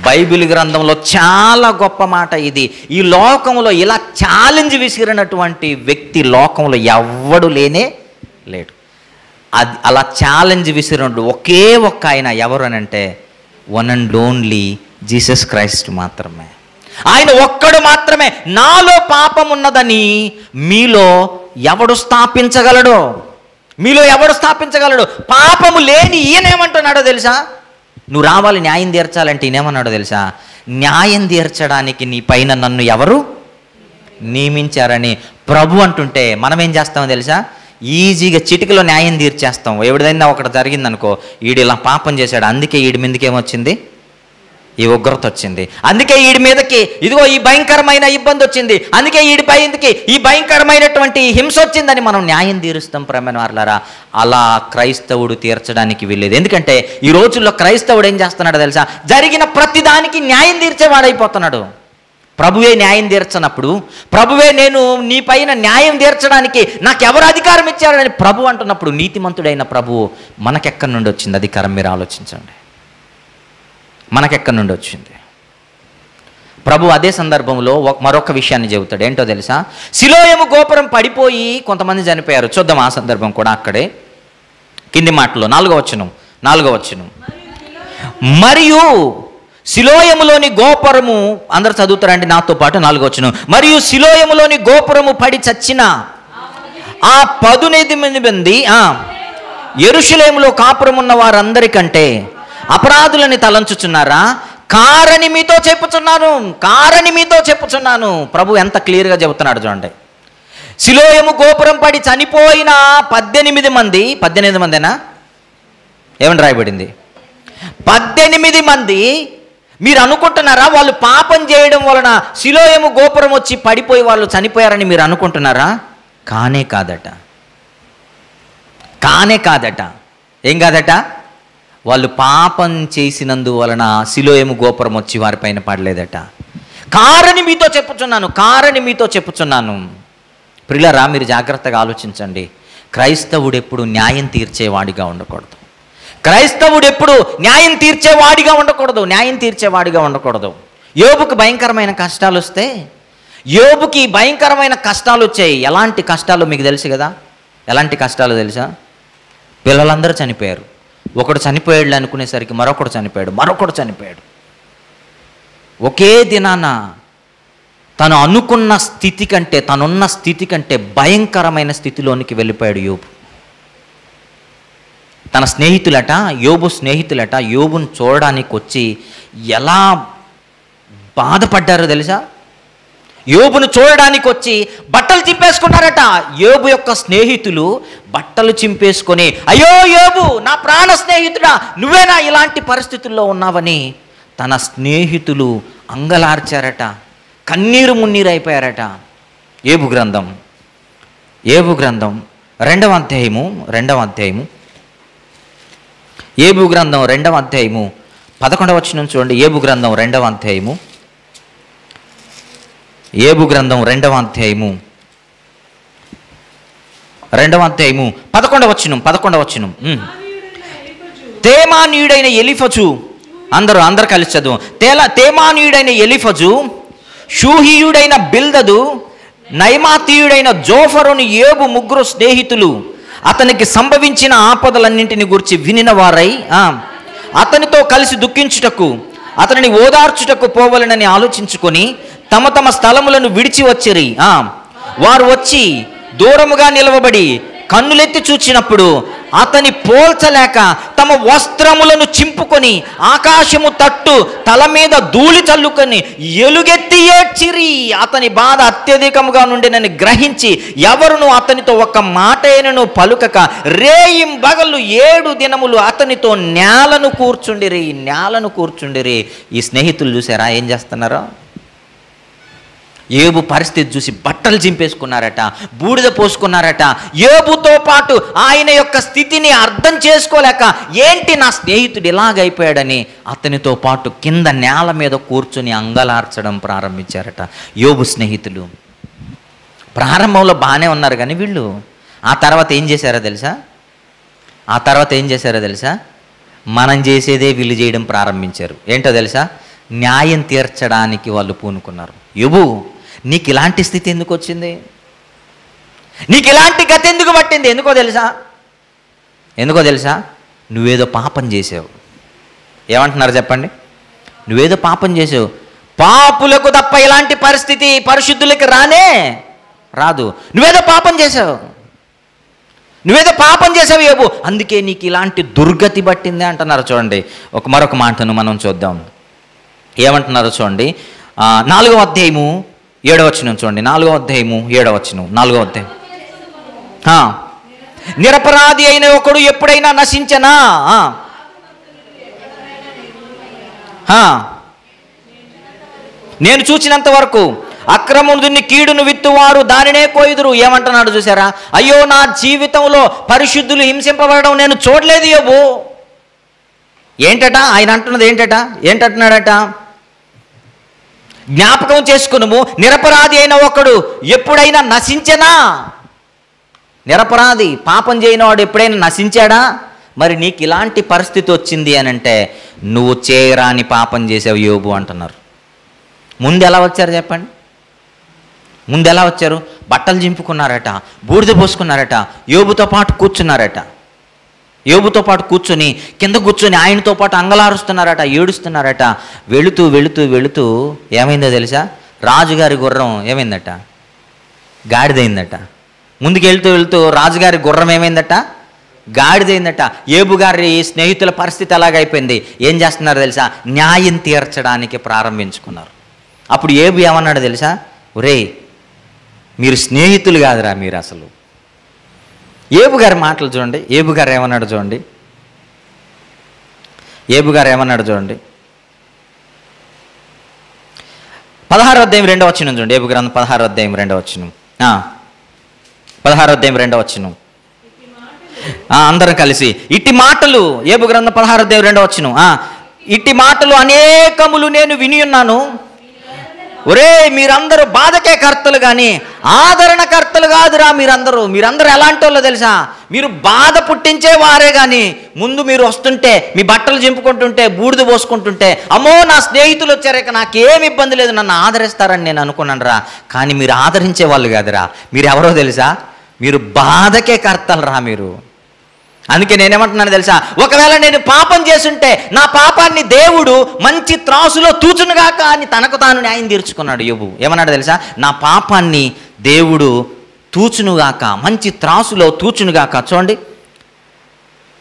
బైబిల్ గ్రంథంలో చాలా గొప్ప మాట ఇది. ఈ లోకంలో ఇలా ఛాలెంజ్ విసిరినటువంటి వ్యక్తి లోకంలో ఎవ్వడు లేడు. అది అలా ఛాలెంజ్ విసిరినట్టు ఒకే ఒక్క ఆయన ఎవరు అని అంటే one and only Jesus Christ మాత్రమే. ఆయన ఒక్కడు మాత్రమే నాలో పాపం ఉన్నదని మీలో ఎవడు స్థాపించగలడు? పాపము లేని ఈయనేమంటున్నాడో తెలుసా? నువ్వు రావాలి న్యాయం తీర్చాలంటే ఈయనేమన్నాడో తెలుసా? న్యాయం తీర్చడానికి నీ పైన నన్ను ఎవరు నియమించారని ప్రభు అంటుంటే మనం ఏం చేస్తామో తెలుసా? ఈజీగా చిటికలో న్యాయం తీర్చేస్తాం. ఎవరిదైనా ఒకటి జరిగిందనుకో, ఈడు ఇలా పాపం చేశాడు, అందుకే ఈడి మీదకి ఏమొచ్చింది? ఈ ఉగ్రత వచ్చింది. అందుకే ఈడి మీదకి ఇదిగో ఈ భయంకరమైన ఇబ్బంది వచ్చింది, అందుకే ఈడి పైకి ఈ భయంకరమైనటువంటి హింస వచ్చిందని మనం న్యాయం తీరుస్తాం. ప్రేమైన వారలారా, అలా క్రైస్తవుడు తీర్చడానికి వీల్లేదు. ఎందుకంటే ఈ రోజుల్లో క్రైస్తవుడు ఏం చేస్తున్నాడో తెలుసా? జరిగిన ప్రతిదానికి న్యాయం తీర్చేవాడైపోతున్నాడు. ప్రభువే న్యాయం తీర్చనప్పుడు, ప్రభువే నేను నీ పైన న్యాయం తీర్చడానికి నాకు ఎవరు అధికారం ఇచ్చారని ప్రభు అంటున్నప్పుడు, నీతిమంతుడైన ప్రభువు మనకెక్కడి నుండి వచ్చింది అధికారం? మీరు ఆలోచించండి, మనకెక్కడి నుండి వచ్చింది? ప్రభు అదే సందర్భంలో మరొక విషయాన్ని చెబుతాడు. ఏంటో తెలుసా? సిలోయము గోపురం పడిపోయి కొంతమంది చనిపోయారు. చూద్దాం ఆ సందర్భం కూడా అక్కడే కింది మాటలో 4వ వచనం. మరియు సిలోయములోని గోపురము, అందరు చదువుతారండి నాతో పాటు 4వ వచనం. మరియు సిలోయములోని గోపురము పడి చచ్చిన ఆ 18 మంది యెరూషలేములో కాపురమున్న వారందరికంటే అపరాధులని తలంచుచున్నారా? కారని మీతో చెప్పుచున్నాను. ప్రభు ఎంత క్లియర్గా చెబుతున్నాడు చూడండి. సిలోయము గోపురం పడి చనిపోయిన 18 మందేనా? ఏమని రాయబడింది? 18 మంది. మీరు అనుకుంటున్నారా వాళ్ళు పాపం చేయడం వలన సిలోయము గోపురం వచ్చి పడిపోయి వాళ్ళు చనిపోయారని మీరు అనుకుంటున్నారా? కానే కాదట. ఏం కాదట? వాళ్ళు పాపం చేసినందువలన సిలోయము గోపురం వచ్చి వారిపైన పడలేదట. కారని మీతో చెప్పుచున్నాను. ప్రియులారా, మీరు జాగ్రత్తగా ఆలోచించండి. క్రైస్తవుడు ఎప్పుడు న్యాయం తీర్చేవాడిగా ఉండకూడదు. న్యాయం తీర్చేవాడిగా ఉండకూడదు. యోబుకు భయంకరమైన కష్టాలు వస్తే, యోబుకి భయంకరమైన కష్టాలు వచ్చాయి. ఎలాంటి కష్టాలు మీకు తెలుసు కదా? ఎలాంటి కష్టాలు తెలుసా? పిల్లలందరూ చనిపోయారు. ఒకడు చనిపోయాడు అనుకునేసరికి మరొకడు చనిపోయాడు. ఒకే దినాన తను అనుకున్న స్థితి కంటే, తనున్న స్థితి కంటే భయంకరమైన స్థితిలోనికి వెళ్ళిపోయాడు యోబు. తన స్నేహితులట, యోబు స్నేహితులట యోబును చూడడానికి వచ్చి ఎలా బాధపడ్డారో తెలుసా? యోబును చూడడానికి వచ్చి బట్టలు చింపేసుకున్నారట. యోబు యొక్క స్నేహితులు బట్టలు చింపేసుకొని, అయ్యో యోబు, నా ప్రాణ స్నేహితుడా, నువ్వేనా ఇలాంటి పరిస్థితుల్లో ఉన్నావని తన స్నేహితులు అంగలార్చారట. కన్నీరు మున్నీరు అయిపోయారట. యోబు గ్రంథం 2వ అధ్యాయము యోబు గ్రంథం 2వ అధ్యాయము 11వ వచనం చూడండి. యోబు గ్రంథం 2వ అధ్యాయము 11వ వచనం. తేమానీయుడైన ఎలీఫజు, అందరూ కలిసి చదువు. తేమానీయుడైన ఎలీఫజు, షూహీయుడైన బిల్దదు, నైమాతీయుడైన జోఫరుని యోబు ముగ్గురు స్నేహితులు అతనికి సంభవించిన ఆపదలన్నింటిని గురించి వినిన వారై అతనితో కలిసి దుఃఖించుటకు, అతనిని ఓదార్చుటకు పోవాలనని ఆలోచించుకొని తమ తమ స్థలములను విడిచి వచ్చిరి. వారు వచ్చి దూరముగా నిలవబడి కన్నులెత్తి చూచినప్పుడు అతని పోల్చలేక తమ వస్త్రములను చింపుకొని ఆకాశము తట్టు తల మీద ధూళి చల్లుకొని ఎలుగెత్తి ఏడ్చిరి. అతని బాధ అత్యధికముగా నుండినని గ్రహించి ఎవరును అతనితో ఒక్క మాట అయినను పలుకక రేయింబగళ్ళు 7 దినములు అతనితో నేలను కూర్చుండిరి. ఈ స్నేహితులు చూసారా ఏం చేస్తున్నారో? యోబు పరిస్థితి చూసి బట్టలు చింపేసుకున్నారట, బూడిద పోసుకున్నారట. యోబుతో పాటు ఆయన యొక్క స్థితిని అర్థం చేసుకోలేక, ఏంటి నా స్నేహితుడు ఇలాగైపోయాడని అతనితో పాటు కింద నేల మీద కూర్చుని అంగలార్చడం ప్రారంభించారట యోబు స్నేహితులు. ప్రారంభంలో బాగానే ఉన్నారు కానీ వీళ్ళు ఆ తర్వాత ఏం చేశారో తెలుసా? మనం చేసేదే వీళ్ళు చేయడం ప్రారంభించారు. ఏంటో తెలుసా? న్యాయం తీర్చడానికి వాళ్ళు పూనుకున్నారు. యోబు, నీకు ఇలాంటి స్థితి ఎందుకు వచ్చింది? నీకు ఇలాంటి గతి ఎందుకు పట్టింది? ఎందుకో తెలుసా? నువ్వేదో పాపం చేసావు. ఏమంటున్నారు చెప్పండి? నువ్వేదో పాపం చేసావు. పాపులకు తప్ప ఇలాంటి పరిస్థితి పరిశుద్ధులకి రాదు. నువ్వేదో పాపం చేసావు యోబు, అందుకే నీకు ఇలాంటి దుర్గతి పట్టింది అంటున్నారు. చూడండి, మరొక మాటను మనం చూద్దాం. ఏమంటున్నారో చూడండి. 4వ అధ్యాయము 7వ వచనం చూడండి. 4వ అధ్యాయము 7వ వచనం. 4వ అధ్యాయం. నిరపరాధి అయిన ఒకడు ఎప్పుడైనా నశించనా? నేను చూచినంత వరకు అక్రముని కీడును విత్తువారు దానినే కోయుదురు. ఏమంటున్నాడు చూసారా? అయ్యో, నా జీవితంలో పరిశుద్ధులు హింసింపబడడం నేను చూడలేదు యోబు. ఏంటట ఆయన అంటున్నది? ఏంటంటున్నాడట? జ్ఞాపకం చేసుకునుము, నిరపరాధి అయిన ఒకడు ఎప్పుడైనా నశించనా? నిరపరాధి, పాపం చేయని వాడు ఎప్పుడైనా నశించాడా? మరి నీకు ఇలాంటి పరిస్థితి వచ్చింది అని అంటే నువ్వు చేయరాని పాపం చేసావు యోబు అంటున్నారు. ముందు ఎలా వచ్చారు చెప్పండి? బట్టలు చింపుకున్నారట, బూడిద పోసుకున్నారట, యోబుతో పాటు కూర్చొని కింద కూర్చొని ఆయనతో పాటు అంగలారుస్తున్నారట, ఏడుస్తున్నారట. వెళుతూ ఏమైందో తెలుసా? రాజుగారి గుర్రం ఏమైందట? గాడిదైందట. ముందుకు వెళుతూ రాజుగారి గుర్రం ఏమైందట? గాడిదైందట. యోబు గారి స్నేహితుల పరిస్థితి అలాగైపోయింది. ఏం చేస్తున్నారు తెలుసా? న్యాయం తీర్చడానికి ప్రారంభించుకున్నారు. అప్పుడు యోబు ఏమన్నాడు తెలుసా? ఒరేయ్, మీరు స్నేహితులు కాదురా మీరు అసలు. యోబు గారి మాటలు చూడండి. యోబు గారు ఏమన్నాడు చూడండి. 16వ అధ్యాయం 2వ వచనం చూడండి. యోబు గ్రంథం 16వ అధ్యాయం 2వ వచనం. 16వ అధ్యాయం 2వ వచనం. అందరం కలిసి ఇట్టి మాటలు, యోబు గ్రంథం 16వ అధ్యాయం 2వ వచనం. ఇట్టి మాటలు అనేకములు నేను విని ఉన్నాను. ఒరే మీరందరూ బాధకే కర్తలు కానీ ఆదరణ కర్తలు కాదురా. మీరందరూ ఎలాంటి వాళ్ళో తెలుసా? మీరు బాధ పుట్టించే వారే కానీ ముందు మీరు వస్తుంటే మీ బట్టలు చింపుకుంటుంటే బూడిద పోసుకుంటుంటే అమ్మో నా స్నేహితులు వచ్చారేక నాకేం ఇబ్బంది లేదు నన్ను ఆదరిస్తారని నేను అనుకున్నాను రా. కానీ మీరు ఆదరించే వాళ్ళు కాదురా. మీరు ఎవరో తెలుసా? మీరు బాధకే కర్తలు రా మీరు. అందుకే నేనేమంటున్నాను తెలుసా? ఒకవేళ నేను పాపం చేసుంటే నా పాపాన్ని దేవుడు మంచి త్రాసులో తూచునుగాక అని తనకు తాను న్యాయం తీర్చుకున్నాడు యోబు. ఏమన్నాడు తెలుసా? నా పాపాన్ని దేవుడు తూచునుగాక, మంచి త్రాసులో తూచునుగాక. చూడండి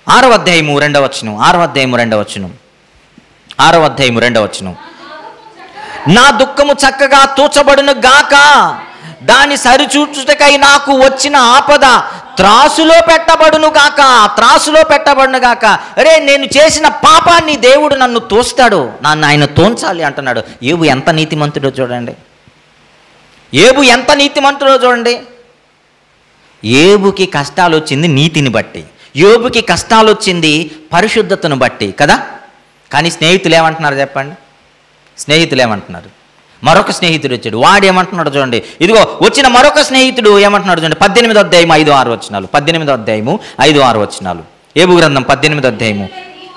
6వ అధ్యాయము 2వ వచనం. 6వ అధ్యాయము 2వ వచనం. 6వ అధ్యాయము 2వ వచనం. నా దుఃఖము చక్కగా తూచబడును గాక, దాని సరిచూచుటకై నాకు వచ్చిన ఆపద త్రాసులో పెట్టబడును గాక, త్రాసులో పెట్టబడును గాక. అరే నేను చేసిన పాపాన్ని దేవుడు నన్ను తోస్తాడు, నన్ను ఆయన తోంచాలి అంటున్నాడు. యోబు ఎంత నీతిమంతుడో చూడండి. యోబు ఎంత నీతిమంతుడో చూడండి. యోబుకి కష్టాలు వచ్చింది నీతిని బట్టి, యోబుకి కష్టాలు వచ్చింది పరిశుద్ధతను బట్టి కదా. కానీ స్నేహితులు ఏమంటున్నారు చెప్పండి? స్నేహితులు ఏమంటున్నారు? మరొక స్నేహితుడు వచ్చాడు, వాడు ఏమంటున్నాడు చూడండి. ఇదిగో వచ్చిన మరొక స్నేహితుడు ఏమంటున్నాడు చూడండి. 18వ అధ్యాయము 5-6 వచనాలు. 18వ అధ్యాయము 5-6 వచనాలు. యోబు గ్రంథం 18వ అధ్యాయము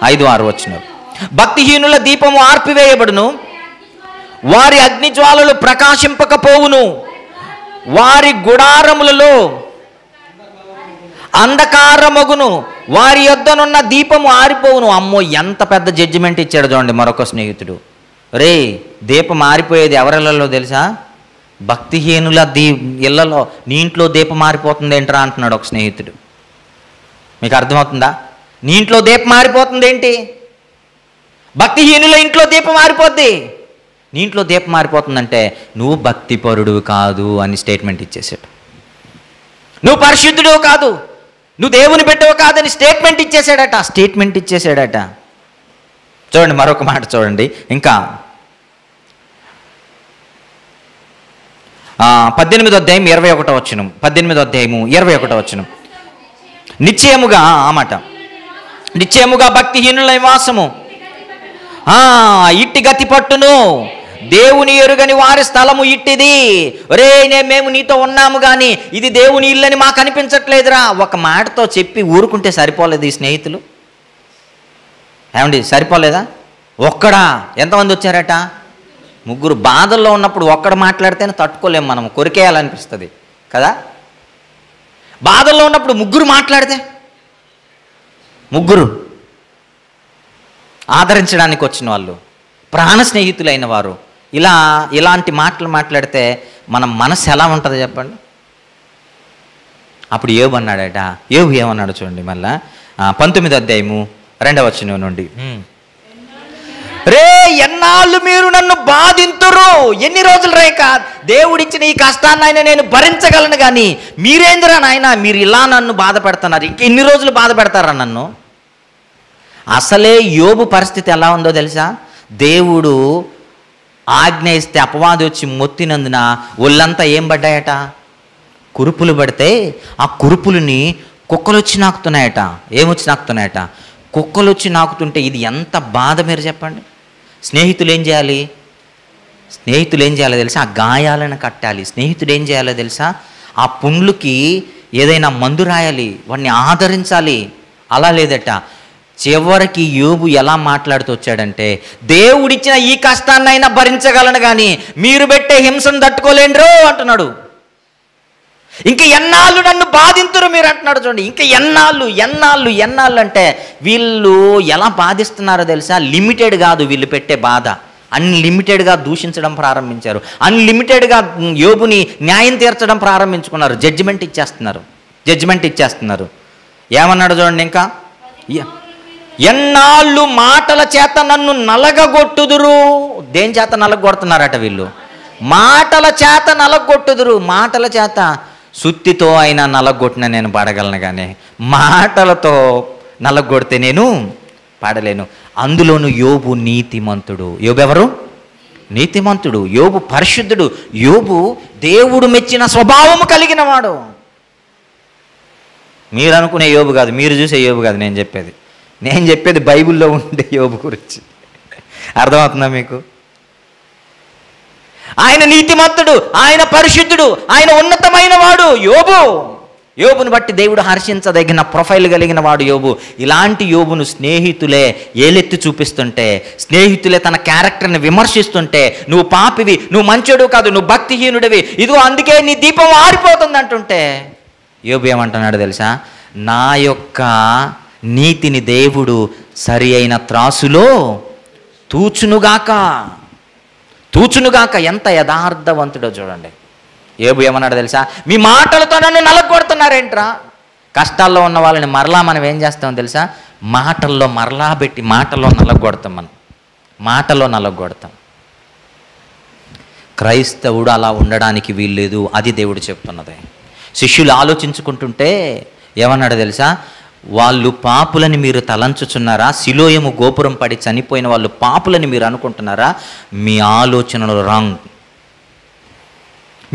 5-6 వచనాలు. భక్తిహీనుల దీపము ఆర్పివేయబడును, వారి అగ్నిజ్వాలలు ప్రకాశింపకపోవును, వారి గుడారములలో అంధకారమగును, వారి యొద్దనున్న దీపము ఆరిపోవును. అమ్మో ఎంత పెద్ద జడ్జిమెంట్ ఇచ్చాడు చూడండి మరొక స్నేహితుడు. రే దీపం ఆరిపోయేది ఎవరిళ్ళలో తెలుసా? భక్తిహీనుల ఇళ్లలో. నీ ఇంట్లో దీపం ఆరిపోతుంది ఏంట్రా అంటున్నాడు ఒక స్నేహితుడు. మీకు అర్థమవుతుందా? నీ ఇంట్లో దీపం ఆరిపోతుంది ఏంటి? భక్తిహీనుల ఇంట్లో దీపం ఆరిపోద్ది. నీ ఇంట్లో దీపం ఆరిపోతుందంటే నువ్వు భక్తిపరుడు కాదు అని స్టేట్మెంట్ ఇచ్చేసాడు. నువ్వు పరిశుద్ధుడు కాదు, నువ్వు దేవుని బిడ్డవు కాదని స్టేట్మెంట్ ఇచ్చేసాడట. చూడండి మరొక మాట చూడండి. ఇంకా 18వ అధ్యాయం 21వ వచనం. 18వ అధ్యాయము 21వ వచనం. నిశ్చయముగా ఆ మాట, నిశ్చయముగా భక్తిహీనుల నివాసము ఇట్టి గతి పట్టును, దేవుని ఎరుగని వారి స్థలము ఇట్టిది. ఒరే మేము నీతో ఉన్నాము కానీ ఇది దేవుని ఇల్లని మాకు అనిపించట్లేదురా. ఒక మాటతో చెప్పి ఊరుకుంటే సరిపోలేదు ఈ స్నేహితులు. ఏమండి సరిపోలేదా? ఒక్కడా? ఎంతమంది వచ్చారట? 3. బాధల్లో ఉన్నప్పుడు ఒక్కడ మాట్లాడితేనే తట్టుకోలేము, మనం కొరికేయాలనిపిస్తుంది కదా. బాధల్లో ఉన్నప్పుడు 3 మాట్లాడితే, 3 ఆదరించడానికి వచ్చిన వాళ్ళు, ప్రాణ స్నేహితులైన వారు ఇలాంటి మాటలు మాట్లాడితే మన మనసు ఎలా ఉంటుంది చెప్పండి? అప్పుడు యోబు అన్నాడట. యోబు ఏమన్నాడు చూడండి మళ్ళా 19వ అధ్యాయము 2వ వచనం నుండి. రే ఎన్నాళ్ళు మీరు నన్ను బాధింతురు, ఎన్ని రోజులు రేక దేవుడిచ్చిన ఈ కష్టాన్ని ఆయన నేను భరించగలను కానీ మీరేందిరా నాయన మీరు ఇలా నన్ను బాధ పెడుతున్నారు, ఇంకెన్ని రోజులు బాధ పెడతారా నన్ను? అసలే యోబు పరిస్థితి ఎలా ఉందో తెలుసా? దేవుడు ఆజ్ఞ ఇస్తే అపవాది వచ్చి మొత్తినందున ఒళ్ళంతా ఏం పడ్డాయట? కురుపులు పడితే ఆ కురుపులని కుక్కలు వచ్చి నాకుతున్నాయట. ఏమొచ్చి నాకుతున్నాయట? కుక్కలు వచ్చి నాకుతుంటే ఇది ఎంత బాధ మీరు చెప్పండి. స్నేహితులు ఏం చేయాలి? స్నేహితులు ఏం చేయాలో తెలుసా? ఆ గాయాలను కట్టాలి. స్నేహితుడు ఏం చేయాలో తెలుసా? ఆ పుండ్లుకి ఏదైనా మందు రాయాలి, వాడిని ఆదరించాలి. అలా లేదట. చివరికి యోబు ఎలా మాట్లాడుతూ వచ్చాడంటే, దేవుడిచ్చిన ఈ కష్టాన్నైనా భరించగలను కానీ మీరు పెట్టే హింసను తట్టుకోలేండ్రో అంటున్నాడు. ఇంక ఎన్నాళ్ళు నన్ను బాధింతురు మీరు అంటున్నాడు చూడండి. ఇంకా ఎన్నాళ్ళు అంటే వీళ్ళు ఎలా బాధిస్తున్నారో తెలుసా? లిమిటెడ్ కాదు వీళ్ళు పెట్టే బాధ, అన్లిమిటెడ్గా దూషించడం ప్రారంభించారు. అన్లిమిటెడ్గా యోబుని న్యాయం తీర్చడం ప్రారంభించుకున్నారు. జడ్జిమెంట్ ఇచ్చేస్తున్నారు. ఏమన్నాడు చూడండి ఇంకా, ఎన్నాళ్ళు మాటల చేత నన్ను నలగగొట్టుదురు. దేని చేత నలగొడుతున్నారట వీళ్ళు? మాటల చేత నలగొట్టుదురు. మాటల చేత సుత్తితో అయినా నలగొట్టిన నేను పడగలను కానీ మాటలతో నలగొడితే నేను పడలేను. అందులోనూ యోబు నీతిమంతుడు. యోబు ఎవరు? నీతిమంతుడు. యోబు పరిశుద్ధుడు. యోబు దేవుడు మెచ్చిన స్వభావము కలిగిన వాడు. మీరు అనుకునే యోబు కాదు, మీరు చూసే యోబు కాదు నేను చెప్పేది బైబిల్లో ఉండే యోబు గురించి. అర్థమవుతుందా మీకు? ఆయన నీతిమంతుడు, ఆయన పరిశుద్ధుడు, ఆయన ఉన్నతమైన వాడు యోబును బట్టి దేవుడు హర్షించదగిన ప్రొఫైల్ కలిగిన వాడు యోబు. ఇలాంటి యోబును స్నేహితులే ఏలెత్తి చూపిస్తుంటే, స్నేహితులే తన క్యారెక్టర్ని విమర్శిస్తుంటే, నువ్వు పాపివి, నువ్వు మంచోడు కాదు, నువ్వు భక్తిహీనుడివి, ఇదిగో అందుకే నీ దీపం ఆరిపోతుంది అంటుంటే యోబు ఏమంటున్నాడు తెలుసా? నా యొక్క నీతిని దేవుడు సరి అయిన త్రాసులో తూచునుగాక. ఎంత యథార్థవంతుడో చూడండి. యోబు ఏమన్నాడు తెలుసా? మీ మాటలతో నన్ను నలగొడుతున్నారేంట్రా? కష్టాల్లో ఉన్న వాళ్ళని మరలా మనం ఏం చేస్తాం తెలుసా? మాటల్లో మరలా పెట్టి మాటలో నలగొడతాం. క్రైస్తవుడు అలా ఉండడానికి వీల్లేదు. అది దేవుడు చెప్తున్నది. శిష్యులు ఆలోచించుకుంటుంటే ఏమన్నాడు తెలుసా? వాళ్ళు పాపులని మీరు తలంచుచున్నారా? సిలోయము గోపురం పడి చనిపోయిన వాళ్ళు పాపులని మీరు అనుకుంటున్నారా? మీ ఆలోచనలు రాంగ్.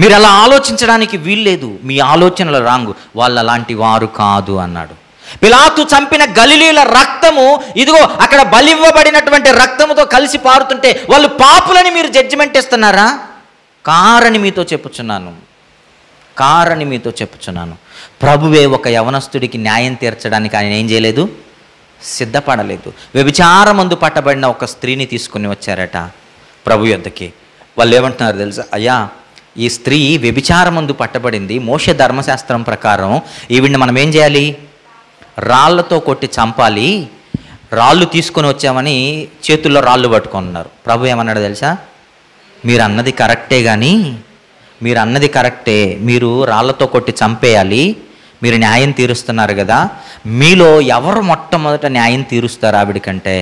మీరు అలా ఆలోచించడానికి వీల్లేదు. మీ ఆలోచనలు రాంగ్. వాళ్ళు అలాంటి వారు కాదు అన్నాడు. పిలాతు చంపిన గలిలీల రక్తము ఇదిగో అక్కడ బలివ్వబడినటువంటి రక్తముతో కలిసి పారుతుంటే వాళ్ళు పాపులని మీరు జడ్జిమెంట్ ఇస్తున్నారా? కారని మీతో చెప్పుచున్నాను. ప్రభువే ఒక యవనస్తుడికి న్యాయం తీర్చడానికి ఆయన ఏం చేయలేదు? సిద్ధపడలేదు. వ్యభిచారమందు పట్టబడిన ఒక స్త్రీని తీసుకుని వచ్చారట ప్రభు యొద్దకి. వాళ్ళు ఏమంటున్నారు తెలుసా? అయ్యా, ఈ స్త్రీ వ్యభిచారమందు పట్టబడింది. మోషే ధర్మశాస్త్రం ప్రకారం ఈవిడ్ని మనం ఏం చేయాలి? రాళ్లతో కొట్టి చంపాలి. రాళ్ళు తీసుకొని వచ్చామని చేతుల్లో రాళ్ళు పట్టుకున్నారు. ప్రభు ఏమన్నాడు తెలుసా? మీరు అన్నది కరెక్టే. మీరు రాళ్లతో కొట్టి చంపేయాలి. మీరు న్యాయం తీరుస్తున్నారు కదా. మీలో ఎవరు మొట్టమొదట న్యాయం తీరుస్తారు ఆవిడికంటే?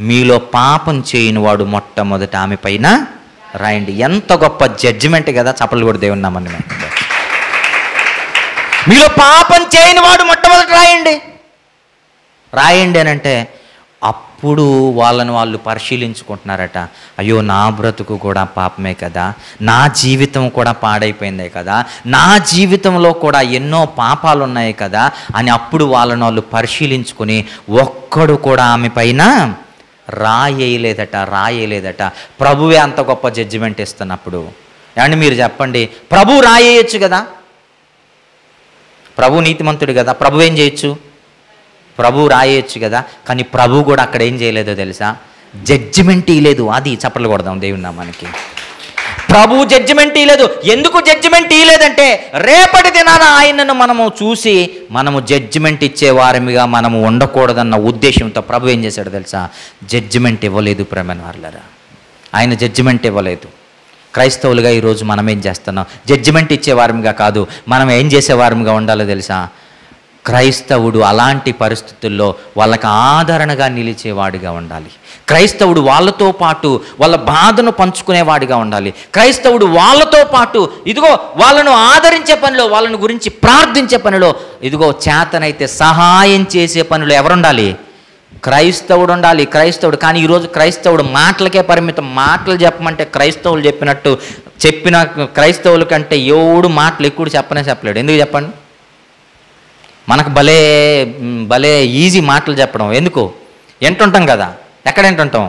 మీలో పాపం చేయని వాడు మొట్టమొదట ఆమె పైన రాయండి. ఎంత గొప్ప జడ్జిమెంట్ కదా. చప్పట్లు కూడా దేవుని నామమున. మీలో పాపం చేయని వాడు మొట్టమొదట రాయండి అని అంటే అప్పుడు వాళ్ళని వాళ్ళు పరిశీలించుకుంటున్నారట. అయ్యో, నా బ్రతుకు కూడా పాపమే కదా, నా జీవితం కూడా పాడైపోయిందే కదా, నా జీవితంలో కూడా ఎన్నో పాపాలు ఉన్నాయి కదా అని అప్పుడు వాళ్ళని వాళ్ళు పరిశీలించుకొని ఒక్కడు కూడా ఆమె పైన రాయేయలేదట. ప్రభువే అంత గొప్ప జడ్జిమెంట్ ఇస్తున్నప్పుడు ఏమండి మీరు చెప్పండి, ప్రభు రాయేయచ్చు కదా? ప్రభు నీతిమంతుడు కదా, ప్రభు ఏం చేయొచ్చు? ప్రభు రాయేయచ్చు కదా. కానీ ప్రభు కూడా అక్కడ ఏం చేయలేదో తెలుసా? జడ్జిమెంట్ ఇవ్వలేదు. అది చప్పట్లు కొడదాం దేవుని నామానికి. ప్రభు జడ్జిమెంట్ ఇవ్వలేదు. ఎందుకు జడ్జిమెంట్ ఇవ్వలేదంటే రేపటి దినాన ఆయనను మనము చూసి మనము జడ్జిమెంట్ ఇచ్చే వారిగా మనము ఉండకూడదన్న ఉద్దేశంతో ప్రభు ఏం చేశాడు తెలుసా? జడ్జిమెంట్ ఇవ్వలేదు. ప్రేమైన వారులారా, ఆయన జడ్జిమెంట్ ఇవ్వలేదు. క్రైస్తవులుగా ఈరోజు మనం ఏం చేస్తున్నాం? జడ్జిమెంట్ ఇచ్చే వారిగా కాదు, మనం ఏం చేసే వారిగా ఉండాలో తెలుసా? క్రైస్తవుడు అలాంటి పరిస్థితుల్లో వాళ్ళకి ఆదరణగా నిలిచేవాడిగా ఉండాలి. క్రైస్తవుడు వాళ్ళతో పాటు వాళ్ళ బాధను పంచుకునేవాడిగా ఉండాలి. క్రైస్తవుడు వాళ్ళతో పాటు ఇదిగో వాళ్ళను ఆదరించే పనిలో, వాళ్ళని గురించి ప్రార్థించే పనిలో, ఇదిగో చేతనైతే సహాయం చేసే పనిలో ఎవరుండాలి? క్రైస్తవుడు ఉండాలి. క్రైస్తవుడు. కానీ ఈరోజు క్రైస్తవుడు మాటలకే పరిమితం. మాటలు చెప్పమంటే క్రైస్తవులు చెప్పిన క్రైస్తవుల కంటే ఎవడు మాటలు ఎక్కువ చెప్పలేడు. ఎందుకు చెప్పండి? మనకు భలే ఈజీ మాటలు చెప్పడం. ఎందుకు? ఎంటుంటాం కదా. ఎక్కడ ఎంటుంటాం?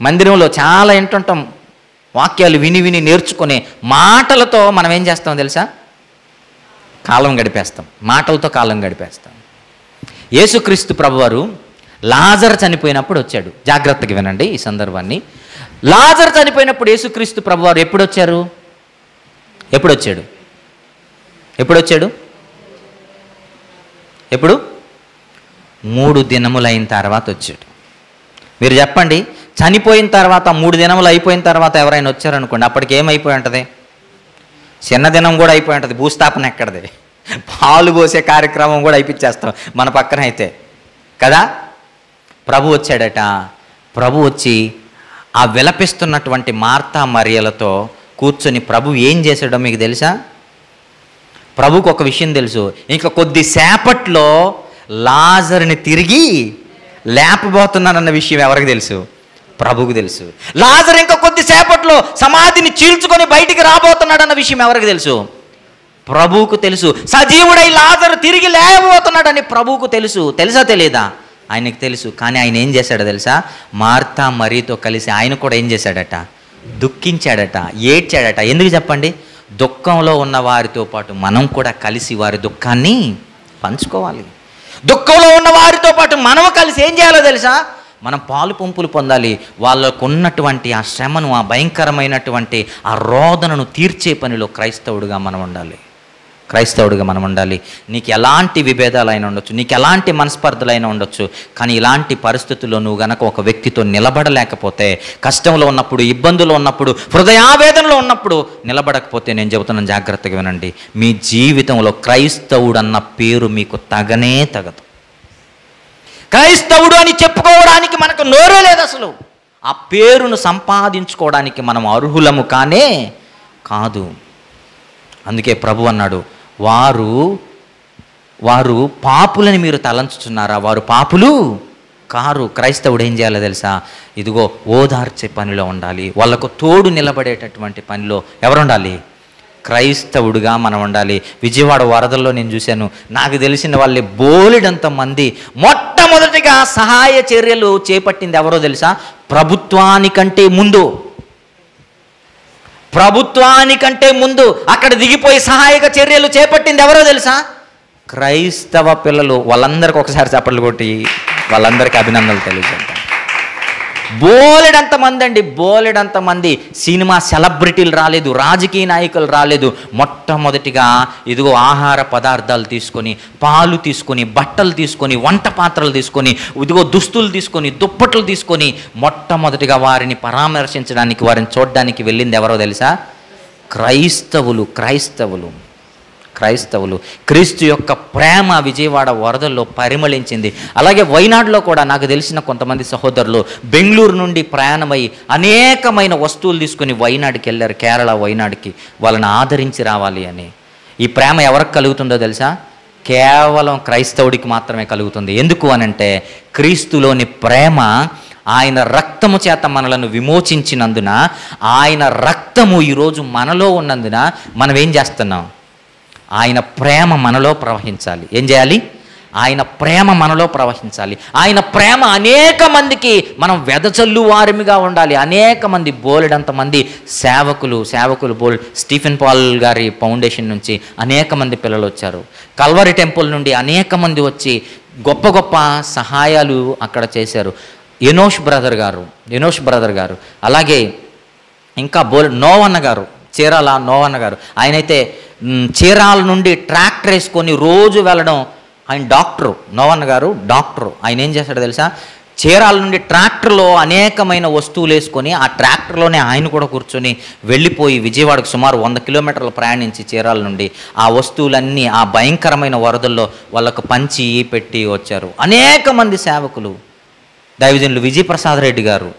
మందిరంలో చాలా ఎంటుంటాం. వాక్యాలు విని నేర్చుకుని మాటలతో మనం ఏం చేస్తాం తెలుసా? మాటలతో కాలం గడిపేస్తాం. యేసుక్రీస్తు ప్రభువారు లాజరు చనిపోయినప్పుడు వచ్చాడు. జాగ్రత్తగా వినండి ఈ సందర్భాన్ని. లాజరు చనిపోయినప్పుడు యేసుక్రీస్తు ప్రభువారు ఎప్పుడు ఎప్పుడు? 3 దినములైన తర్వాత వచ్చాడు. మీరు చెప్పండి, చనిపోయిన తర్వాత 3 దినములు అయిపోయిన తర్వాత ఎవరైనా వచ్చారనుకోండి, అప్పటికి ఏమైపోయి ఉంటుంది? చిన్న దినం కూడా అయిపోయి ఉంటుంది. భూస్థాపన ఎక్కడది? పాలు పోసే కార్యక్రమం కూడా అయిపించేస్తాం మన పక్కన అయితే కదా. ప్రభు వచ్చాడట. ప్రభు వచ్చి ఆ విలపిస్తున్నటువంటి మార్తా మరియలతో కూర్చొని ప్రభు ఏం చేశాడో మీకు తెలుసా? ప్రభుకు ఒక విషయం తెలుసు. ఇంకా కొద్దిసేపట్లో లాజరుని తిరిగి లేపబోతున్నానన్న విషయం ఎవరికి తెలుసు? ప్రభుకు తెలుసు. లాజరు ఇంకా కొద్దిసేపట్లో సమాధిని చీల్చుకొని బయటికి రాబోతున్నాడన్న విషయం ఎవరికి తెలుసు? ప్రభువుకు తెలుసు. సజీవుడై లాజరు తిరిగి లేవబోతున్నాడని ప్రభువుకు తెలుసు. తెలుసా తెలియదా? ఆయనకు తెలుసు. కానీ ఆయన ఏం చేశాడో తెలుసా? మార్తా మరియతో కలిసి ఆయన కూడా ఏం చేశాడట? దుఃఖించాడట, ఏడ్చాడట. ఎందుకు చెప్పండి? దుఃఖంలో ఉన్న వారితో పాటు మనం కూడా కలిసి వారి దుఃఖాన్ని పంచుకోవాలి. దుఃఖంలో ఉన్న వారితో పాటు మనం కలిసి ఏం చేయాలో తెలుసా? మనం పాలు పంపులు పొందాలి. వాళ్ళకు ఉన్నటువంటి ఆ శ్రమను, ఆ భయంకరమైనటువంటి ఆ రోదనను తీర్చే పనిలో క్రైస్తవుడిగా మనం ఉండాలి. నీకు ఎలాంటి విభేదాలైనా ఉండొచ్చు, నీకు ఎలాంటి మనస్పర్ధలైనా ఉండొచ్చు, కానీ ఇలాంటి పరిస్థితుల్లో నువ్వు గనక ఒక వ్యక్తితో నిలబడలేకపోతే, కష్టంలో ఉన్నప్పుడు, ఇబ్బందులు ఉన్నప్పుడు, హృదయావేదనలో ఉన్నప్పుడు నిలబడకపోతే, నేను చెబుతున్నాను జాగ్రత్తగా వినండి, మీ జీవితంలో క్రైస్తవుడు అన్న పేరు మీకు తగనే తగదు. క్రైస్తవుడు అని చెప్పుకోవడానికి మనకు నోరే లేదు అసలు. ఆ పేరును సంపాదించుకోవడానికి మనం అర్హులము కానే కాదు. అందుకే ప్రభు అన్నాడు, వారు పాపులని మీరు తలంచుతున్నారా? వారు పాపులు కారు. క్రైస్తవుడు ఏం చేయాలో తెలుసా? ఇదిగో ఓదార్చే పనిలో ఉండాలి. వాళ్ళకు తోడు నిలబడేటటువంటి పనిలో ఎవరుండాలి? క్రైస్తవుడిగా మనం ఉండాలి. విజయవాడ వరదల్లో నేను చూశాను, నాకు తెలిసిన వాళ్ళే బోలెడంత మంది మొట్టమొదటిగా సహాయ చర్యలు చేపట్టింది ఎవరో తెలుసా? ప్రభుత్వానికంటే ముందు అక్కడ దిగిపోయి సహాయక చర్యలు చేపట్టింది ఎవరో తెలుసా? క్రైస్తవ పిల్లలు. వాళ్ళందరికీ ఒకసారి చప్పట్లు కొట్టి వాళ్ళందరికీ అభినందనలు తెలియజేద్దాం. బోలెడంత మంది సినిమా సెలబ్రిటీలు రాలేదు, రాజకీయ నాయకులు రాలేదు. మొట్టమొదటిగా ఇదిగో ఆహార పదార్థాలు తీసుకొని, పాలు తీసుకొని, బట్టలు తీసుకొని, వంట పాత్రలు తీసుకొని, ఇదిగో దుస్తులు తీసుకొని, దుప్పట్లు తీసుకొని మొట్టమొదటిగా వారిని పరామర్శించడానికి, వారిని చూడడానికి వెళ్ళింది ఎవరో తెలుసా? క్రైస్తవులు. క్రీస్తు యొక్క ప్రేమ విజయవాడ వరదల్లో పరిమళించింది. అలాగే వైనాడులో కూడా నాకు తెలిసిన కొంతమంది సహోదరులు బెంగళూరు నుండి ప్రయాణమై అనేకమైన వస్తువులు తీసుకుని వైనాడుకి వెళ్ళారు, కేరళ వైనాడుకి, వాళ్ళని ఆదరించి రావాలి అని. ఈ ప్రేమ ఎవరికి కలుగుతుందో తెలుసా? కేవలం క్రైస్తవుడికి మాత్రమే కలుగుతుంది. ఎందుకు అనంటే, క్రీస్తులోని ప్రేమ, ఆయన రక్తము చేత మనలను విమోచించినందున, ఆయన రక్తము ఈరోజు మనలో ఉన్నందున మనం ఏం చేస్తున్నాం? ఆయన ప్రేమ మనలో ప్రవహించాలి. ఏం చేయాలి? ఆయన ప్రేమ మనలో ప్రవహించాలి. ఆయన ప్రేమ అనేక మందికి మనం వెదజల్లు వారిగా ఉండాలి. అనేక మంది, బోలెడంతమంది సేవకులు స్టీఫెన్ పాల్ గారి ఫౌండేషన్ నుంచి అనేక మంది పిల్లలు వచ్చారు. కల్వరి టెంపుల్ నుండి అనేక మంది వచ్చి గొప్ప గొప్ప సహాయాలు అక్కడ చేశారు. ఎనోష్ బ్రదర్ గారు, అలాగే ఇంకా చీరాల నోవన్న గారు, ఆయనైతే చీరాల నుండి ట్రాక్టర్ వేసుకొని రోజు వెళ్ళడం. ఆయన నోవన్న గారు డాక్టరు. ఆయన ఏం చేశాడో తెలుసా? చీరాల నుండి ట్రాక్టర్లో అనేకమైన వస్తువులు వేసుకొని, ఆ ట్రాక్టర్లోనే ఆయన కూడా కూర్చొని వెళ్ళిపోయి విజయవాడకు సుమారు 100 కిలోమీటర్లు ప్రయాణించి చీరాల నుండి ఆ వస్తువులన్నీ ఆ భయంకరమైన వరదల్లో వాళ్ళకు పంచి పెట్టి వచ్చారు. అనేక మంది సేవకులు, దైవజనులు విజయప్రసాద్ రెడ్డి గారు,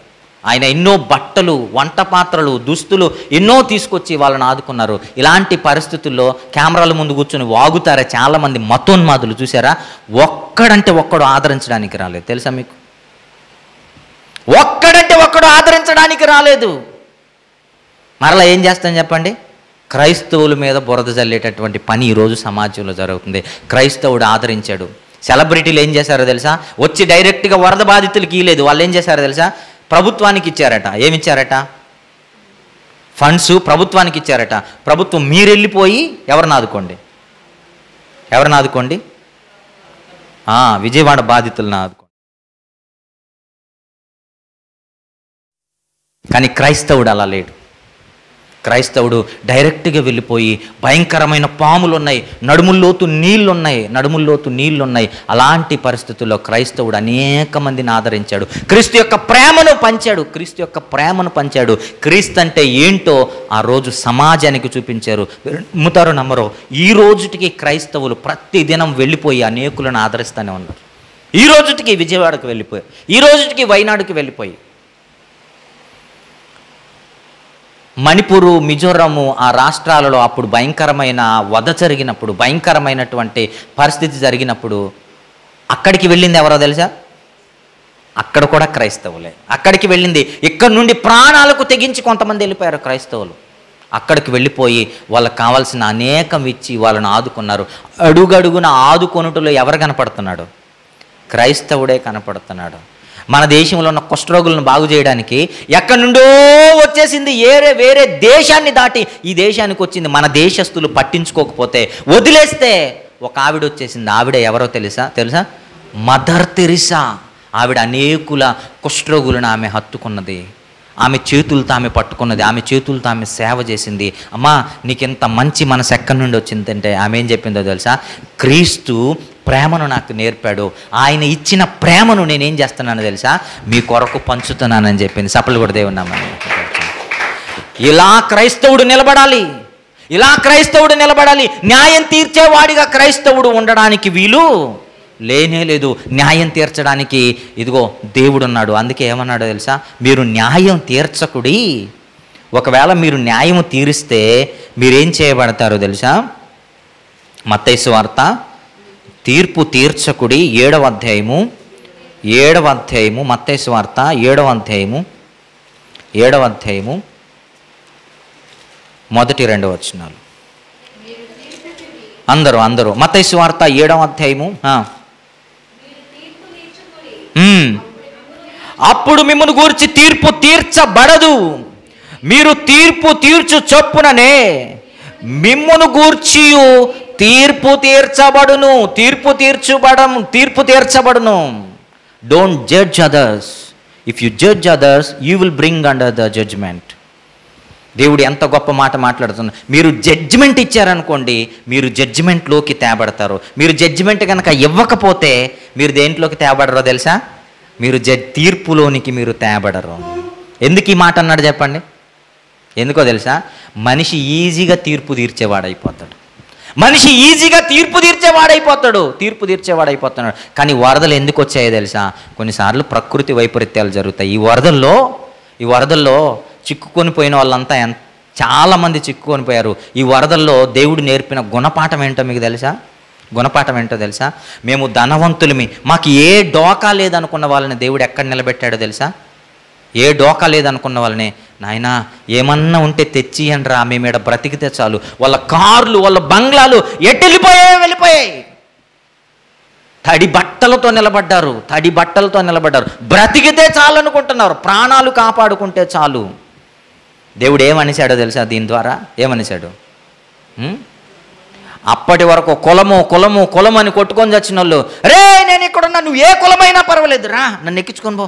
ఆయన ఎన్నో బట్టలు, వంట పాత్రలు, దుస్తులు ఎన్నో తీసుకొచ్చి వాళ్ళని ఆదుకున్నారు. ఇలాంటి పరిస్థితుల్లో కెమెరాల ముందు కూర్చొని వాగుతారా చాలామంది మతోన్మాదులు, చూసారా? ఒక్కడు ఆదరించడానికి రాలేదు. తెలుసా మీకు? ఒక్కడు ఆదరించడానికి రాలేదు. మరలా ఏం చేస్తాం చెప్పండి? క్రైస్తవుల మీద బురద జల్లేటటువంటి పని ఈరోజు సమాజంలో జరుగుతుంది. క్రైస్తవుడు ఆదరించాడు. సెలబ్రిటీలు ఏం చేశారో తెలుసా? వచ్చి డైరెక్ట్గా వరద బాధితులకి ఇవ్వలేదు. వాళ్ళు ఏం చేశారో తెలుసా? ప్రభుత్వానికి ఇచ్చారట. ఏమిచ్చారట? ఫండ్స్ ప్రభుత్వానికి ఇచ్చారట. ప్రభుత్వం మీరు వెళ్ళిపోయి ఎవరిని ఆదుకోండి? విజయవాడ బాధితులను ఆదుకోండి. కానీ క్రైస్తవుడు అలా లేడు. క్రైస్తవుడు డైరెక్ట్గా వెళ్ళిపోయి, భయంకరమైన పాములు ఉన్నాయి, నడుముల్లోతు నీళ్లున్నాయి. అలాంటి పరిస్థితుల్లో క్రైస్తవుడు అనేక మందిని ఆదరించాడు. క్రీస్తు యొక్క ప్రేమను పంచాడు. క్రీస్తు అంటే ఏంటో ఆ రోజు సమాజానికి చూపించారు. నమ్ముతారో నమ్మరో, ఈ రోజుటికి క్రైస్తవులు ప్రతి దినం వెళ్ళిపోయి అనేకులను ఆదరిస్తూనే ఉన్నారు. ఈ రోజుటికి విజయవాడకు వెళ్ళిపోయి, ఈ రోజుటికి వైనాడుకి వెళ్ళిపోయి, మణిపూరు, మిజోరాము ఆ రాష్ట్రాలలో అప్పుడు భయంకరమైన వధ జరిగినప్పుడు, భయంకరమైనటువంటి పరిస్థితి జరిగినప్పుడు అక్కడికి వెళ్ళింది ఎవరో తెలుసా? అక్కడ కూడా క్రైస్తవులే. అక్కడికి వెళ్ళింది, ఇక్కడ నుండి ప్రాణాలకు తెగించి కొంతమంది వెళ్ళిపోయారు క్రైస్తవులు. అక్కడికి వెళ్ళిపోయి వాళ్ళకి కావాల్సిన అనేకం ఇచ్చి వాళ్ళని ఆదుకున్నారు. అడుగడుగున ఆదుకొనుటలో ఎవరు కనపడుతున్నాడు? క్రైస్తవుడే కనపడుతున్నాడు. మన దేశంలో ఉన్న కుష్ఠరోగులను బాగు చేయడానికి ఎక్కడి నుండో వచ్చేసింది, వేరే దేశాన్ని దాటి ఈ దేశానికి వచ్చింది. మన దేశస్తులు పట్టించుకోకపోతే వదిలేస్తే ఒక ఆవిడ వచ్చేసింది. ఆవిడ ఎవరో తెలుసా? Mother Teresa. ఆవిడ అనేకుల కుష్ఠరోగులను ఆమె హత్తుకున్నది, ఆమె చేతులతో ఆమె పట్టుకున్నది, ఆమె చేతులతో ఆమె సేవ చేసింది. అమ్మా నీకింత మంచి మనసు ఎక్కడి నుండి వచ్చిందంటే ఆమె ఏం చెప్పిందో తెలుసా? క్రీస్తు ప్రేమను నాకు నేర్పాడు, ఆయన ఇచ్చిన ప్రేమను నేనేం చేస్తున్నానో తెలుసా? మీ కొరకు పంచుతున్నానని చెప్పింది. సపలు కూడా దేవుని నామమున. ఇలా క్రైస్తవుడు నిలబడాలి. న్యాయం తీర్చేవాడిగా క్రైస్తవుడు ఉండడానికి వీలు లేనే లేదు. న్యాయం తీర్చడానికి ఇదిగో దేవుడు ఉన్నాడు. అందుకే ఏమన్నాడో తెలుసా? మీరు న్యాయం తీర్చకుడి. ఒకవేళ మీరు న్యాయం తీరిస్తే మీరేం చేయబడతారో తెలుసా? మత్తయి సువార్త తీర్పు తీర్చకుడి 7వ అధ్యాయము మత్తయి సువార్త 7వ అధ్యాయము మొదటి 2 వచనాలు. అందరూ మత్తయి సువార్త 7వ అధ్యాయము. అప్పుడు మిమ్మును గూర్చి తీర్పు తీర్చబడదు, మీరు తీర్పు తీర్చు చొప్పుననే మిమ్మును గూర్చి తీర్పు తీర్చబడును. Don't judge others. If you judge others you will bring under the judgment. దేవుడు ఎంత గొప్ప మాట మాట్లాడుతున్నారు. మీరు జడ్జిమెంట్ ఇచ్చారనుకోండి, మీరు జడ్జిమెంట్లోకి తేబడతారు. మీరు జడ్జిమెంట్ కనుక ఇవ్వకపోతే మీరు దేంట్లోకి తేబడరో తెలుసా? మీరు తీర్పులోనికి మీరు తేబడరు. ఎందుకు ఈ మాట అన్నాడు చెప్పండి? ఎందుకో తెలుసా? మనిషి ఈజీగా తీర్పు తీర్చేవాడైపోతాడు. తీర్పు తీర్చేవాడైపోతున్నాడు. కానీ వరదలు ఎందుకు వచ్చాయో తెలుసా? కొన్నిసార్లు ప్రకృతి వైపరీత్యాలు జరుగుతాయి. ఈ వరదల్లో చిక్కుకొని పోయిన వాళ్ళంతా చాలామంది చిక్కుకొని పోయారు. ఈ వరదల్లో దేవుడు నేర్పిన గుణపాఠం ఏంటో మీకు తెలుసా? మేము ధనవంతులమి, మాకు ఏ డోకా లేదనుకున్న వాళ్ళని దేవుడు ఎక్కడ నిలబెట్టాడో తెలుసా? ఏ డోకా లేదనుకున్న వాళ్ళని, నాయనా ఏమన్నా ఉంటే తెచ్చి అనరా, మేము ఇక్కడ బ్రతికితే చాలు. వాళ్ళ కార్లు, వాళ్ళ బంగ్లాలు వెళ్ళిపోయాయి. తడి బట్టలతో నిలబడ్డారు. బ్రతికితే చాలు అనుకుంటున్నారు, ప్రాణాలు కాపాడుకుంటే చాలు. దేవుడు ఏమనిశాడో తెలుసా? దీని ద్వారా ఏమనిశాడు? అప్పటి వరకు కులము అని కొట్టుకొని చచ్చిన వాళ్ళు, రే నేను ఇక్కడున్నా, నువ్వు ఏ కులమైనా పర్వాలేదు రా, నన్ను ఎక్కించుకొని పో.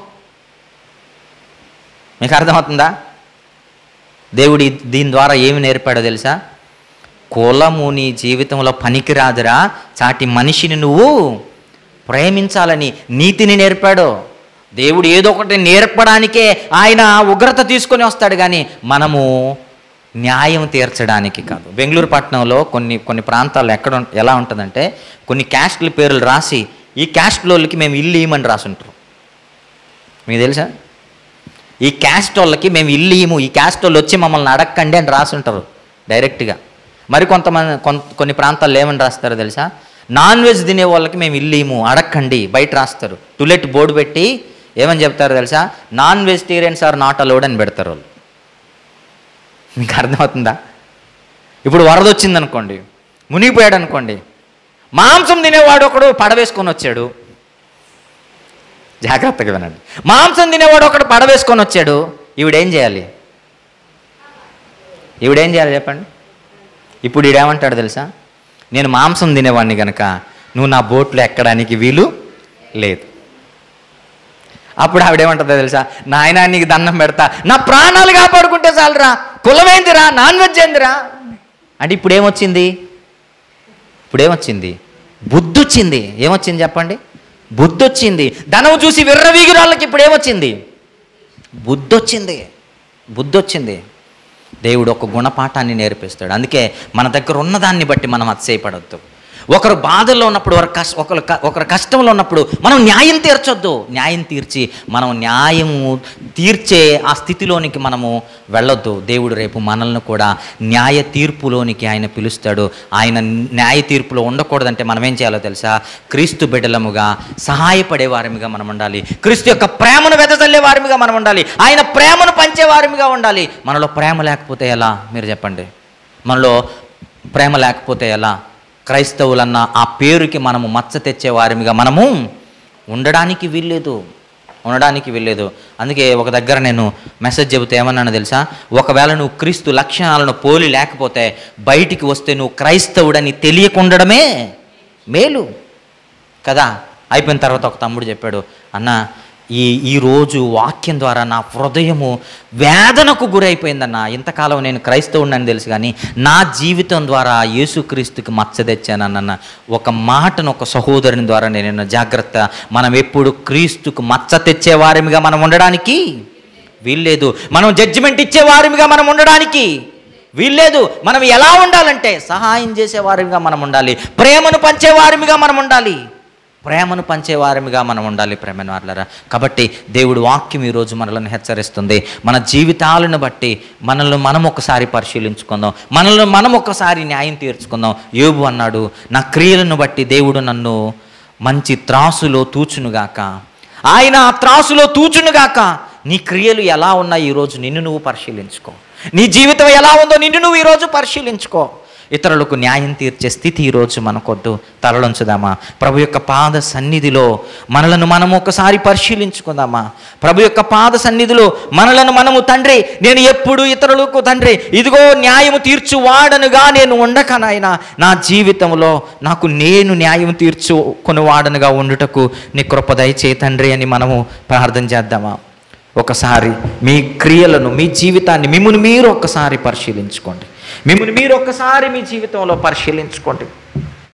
మీకు అర్థమవుతుందా? దేవుడు దీని ద్వారా ఏమి నేర్పాడో తెలుసా? కులము నీ జీవితంలో పనికిరాదురా, చాటి మనిషిని నువ్వు ప్రేమించాలని నీతిని నేర్పాడు. దేవుడు ఏదో ఒకటి నేర్పడానికే ఆయన ఉగ్రత తీసుకొని వస్తాడు, కానీ మనము న్యాయం తీర్చడానికి కాదు. బెంగళూరు పట్టణంలో కొన్ని ప్రాంతాల్లో ఎలా ఉంటుందంటే, కొన్ని క్యాస్ట్ల పేర్లు రాసి ఈ క్యాస్ట్ వాళ్ళకి మేము ఇల్లు ఇవ్వమని రాసుంటారు. మీకు తెలుసా? ఈ క్యాస్ట్ వాళ్ళకి మేము ఇల్లు ఇవ్వము, ఈ క్యాస్ట్ వాళ్ళు వచ్చి మమ్మల్ని అడగండి అని రాసుంటారు డైరెక్ట్గా. మరి కొన్ని ప్రాంతాల్లో ఏమని రాస్తారో తెలుసా? నాన్ వెజ్ తినే వాళ్ళకి మేము ఇల్లు ఇవ్వము, అడగండి బయట రాస్తారు. టులెట్ బోర్డు పెట్టి ఏమని చెప్తారో తెలుసా? Non vegetarians are not allowed అని పెడతారు వాళ్ళు. మీకు అర్థమవుతుందా? ఇప్పుడు వరద వచ్చిందనుకోండి, మునిగిపోయాడు అనుకోండి, మాంసం తినేవాడు ఒకడు పడవేసుకొని వచ్చాడు. జాగ్రత్తగా వినండి. మాంసం తినేవాడు ఒకడు పడవేసుకొని వచ్చాడు. ఈవిడేం చేయాలి చెప్పండి? ఇప్పుడు ఈడేమంటాడు తెలుసా? నేను మాంసం తినేవాడిని కనుక నువ్వు నా బోట్లో ఎక్కడానికి వీలు లేదు. అప్పుడు ఆవిడేమంటుందో తెలుసా? నాయనా నీకు దండం పెడతా, నా ప్రాణాలు కాపాడుకుంటే చాలరా, కులమేందిరా, నాన్ వెజ్ ఏందిరా అంటే ఇప్పుడు ఏమొచ్చింది? బుద్ధి వచ్చింది. ఏమొచ్చింది చెప్పండి? బుద్ధి వచ్చింది. ధనం చూసి విర్రవీగిన వాళ్ళకి ఇప్పుడు ఏమొచ్చింది? బుద్ధి వచ్చింది. దేవుడు ఒక గుణపాఠాన్ని నేర్పిస్తాడు. అందుకే మన దగ్గర ఉన్నదాన్ని బట్టి మనం అతిశయపడొద్దు. ఒకరు బాధల్లో ఉన్నప్పుడు, ఒకరు కష్టంలో ఉన్నప్పుడు మనం న్యాయం తీర్చొద్దు. న్యాయం తీర్చి మనం న్యాయము తీర్చే ఆ స్థితిలోనికి మనము వెళ్ళొద్దు. దేవుడు రేపు మనల్ని కూడా న్యాయ తీర్పులోనికి ఆయన పిలుస్తాడు. ఆయన న్యాయ తీర్పులో ఉండకూడదంటే మనం ఏం చేయాలో తెలుసా? క్రీస్తు బిడ్డలముగా సహాయపడే వారిగా మనం ఉండాలి. క్రీస్తు యొక్క ప్రేమను వెదజల్లే వారిగా మనం ఉండాలి. ఆయన ప్రేమను పంచే వారిగా ఉండాలి. మనలో ప్రేమ లేకపోతే ఎలా? మీరు చెప్పండి. మనలో ప్రేమ లేకపోతే ఎలా? క్రైస్తవులన్న ఆ పేరుకి మనము మచ్చ తెచ్చే వారిగా మనము ఉండడానికి వీల్లేదు. ఉండడానికి వీల్లేదు. అందుకే ఒక దగ్గర నేను మెసేజ్ చెబితే ఏమన్నాను తెలుసా? ఒకవేళ నువ్వు క్రీస్తు లక్షణాలను పోలి లేకపోతే బయటికి వస్తే నువ్వు క్రైస్తవుడని తెలియకుండడమే మేలు కదా. అయిపోయిన తర్వాత ఒక తమ్ముడు చెప్పాడు, అన్న ఈరోజు వాక్యం ద్వారా నా హృదయము వేదనకు గురైపోయిందన్న. ఇంతకాలం నేను క్రైస్తవుడిని తెలుసు కానీ నా జీవితం ద్వారా యేసుక్రీస్తుకి మచ్చ తెచ్చానన్న ఒక మాటను ఒక సహోదరుని ద్వారా నేను జాగ్రత్త. మనం ఎప్పుడు క్రీస్తుకు మచ్చ తెచ్చేవారిగా మనం ఉండడానికి వీల్లేదు. మనం జడ్జిమెంట్ ఇచ్చేవారిగా మనం ఉండడానికి వీల్లేదు. మనం ఎలా ఉండాలంటే సహాయం చేసేవారిగా మనం ఉండాలి, ప్రేమను పంచేవారిగా మనం ఉండాలి, ప్రేమను పంచేవారమిగా మనం ఉండాలి. ప్రేమను వారలారా, కాబట్టి దేవుడు వాక్యం ఈరోజు మనల్ని హెచ్చరిస్తుంది. మన జీవితాలను బట్టి మనల్ని మనం ఒకసారి పరిశీలించుకుందాం, మనల్ని మనం ఒకసారి న్యాయం తీర్చుకుందాం. యోబు అన్నాడు, నా క్రియలను బట్టి దేవుడు నన్ను మంచి త్రాసులో తూచునుగాక. ఆయన ఆ త్రాసులో తూచునుగాక. నీ క్రియలు ఎలా ఉన్నాయి ఈరోజు నిన్ను నువ్వు పరిశీలించుకో. నీ జీవితం ఎలా ఉందో నిన్ను నువ్వు ఈరోజు పరిశీలించుకో. ఇతరులకు న్యాయం తీర్చే స్థితి ఈరోజు మనకొద్దు. తలలోంచుదామా? ప్రభు యొక్క పాద సన్నిధిలో మనలను మనము ఒకసారి పరిశీలించుకుందామా? ప్రభు యొక్క పాద సన్నిధిలో మనలను మనము, తండ్రి నేను ఎప్పుడు ఇతరులకు తండ్రి ఇదిగో న్యాయము తీర్చువాడనుగా నేను ఉండక నాయనా, నా జీవితంలో నాకు నేను న్యాయం తీర్చుకునివాడనుగా ఉండుటకు నీ కృప దయచేయి తండ్రి అని మనము ప్రార్థన చేద్దామా? ఒకసారి మీ క్రియలను, మీ జీవితాన్ని మిమ్మల్ని మీరు ఒక్కసారి పరిశీలించుకోండి. మిమ్మల్ని మీరు ఒక్కసారి మీ జీవితంలో పరిశీలించుకోండి.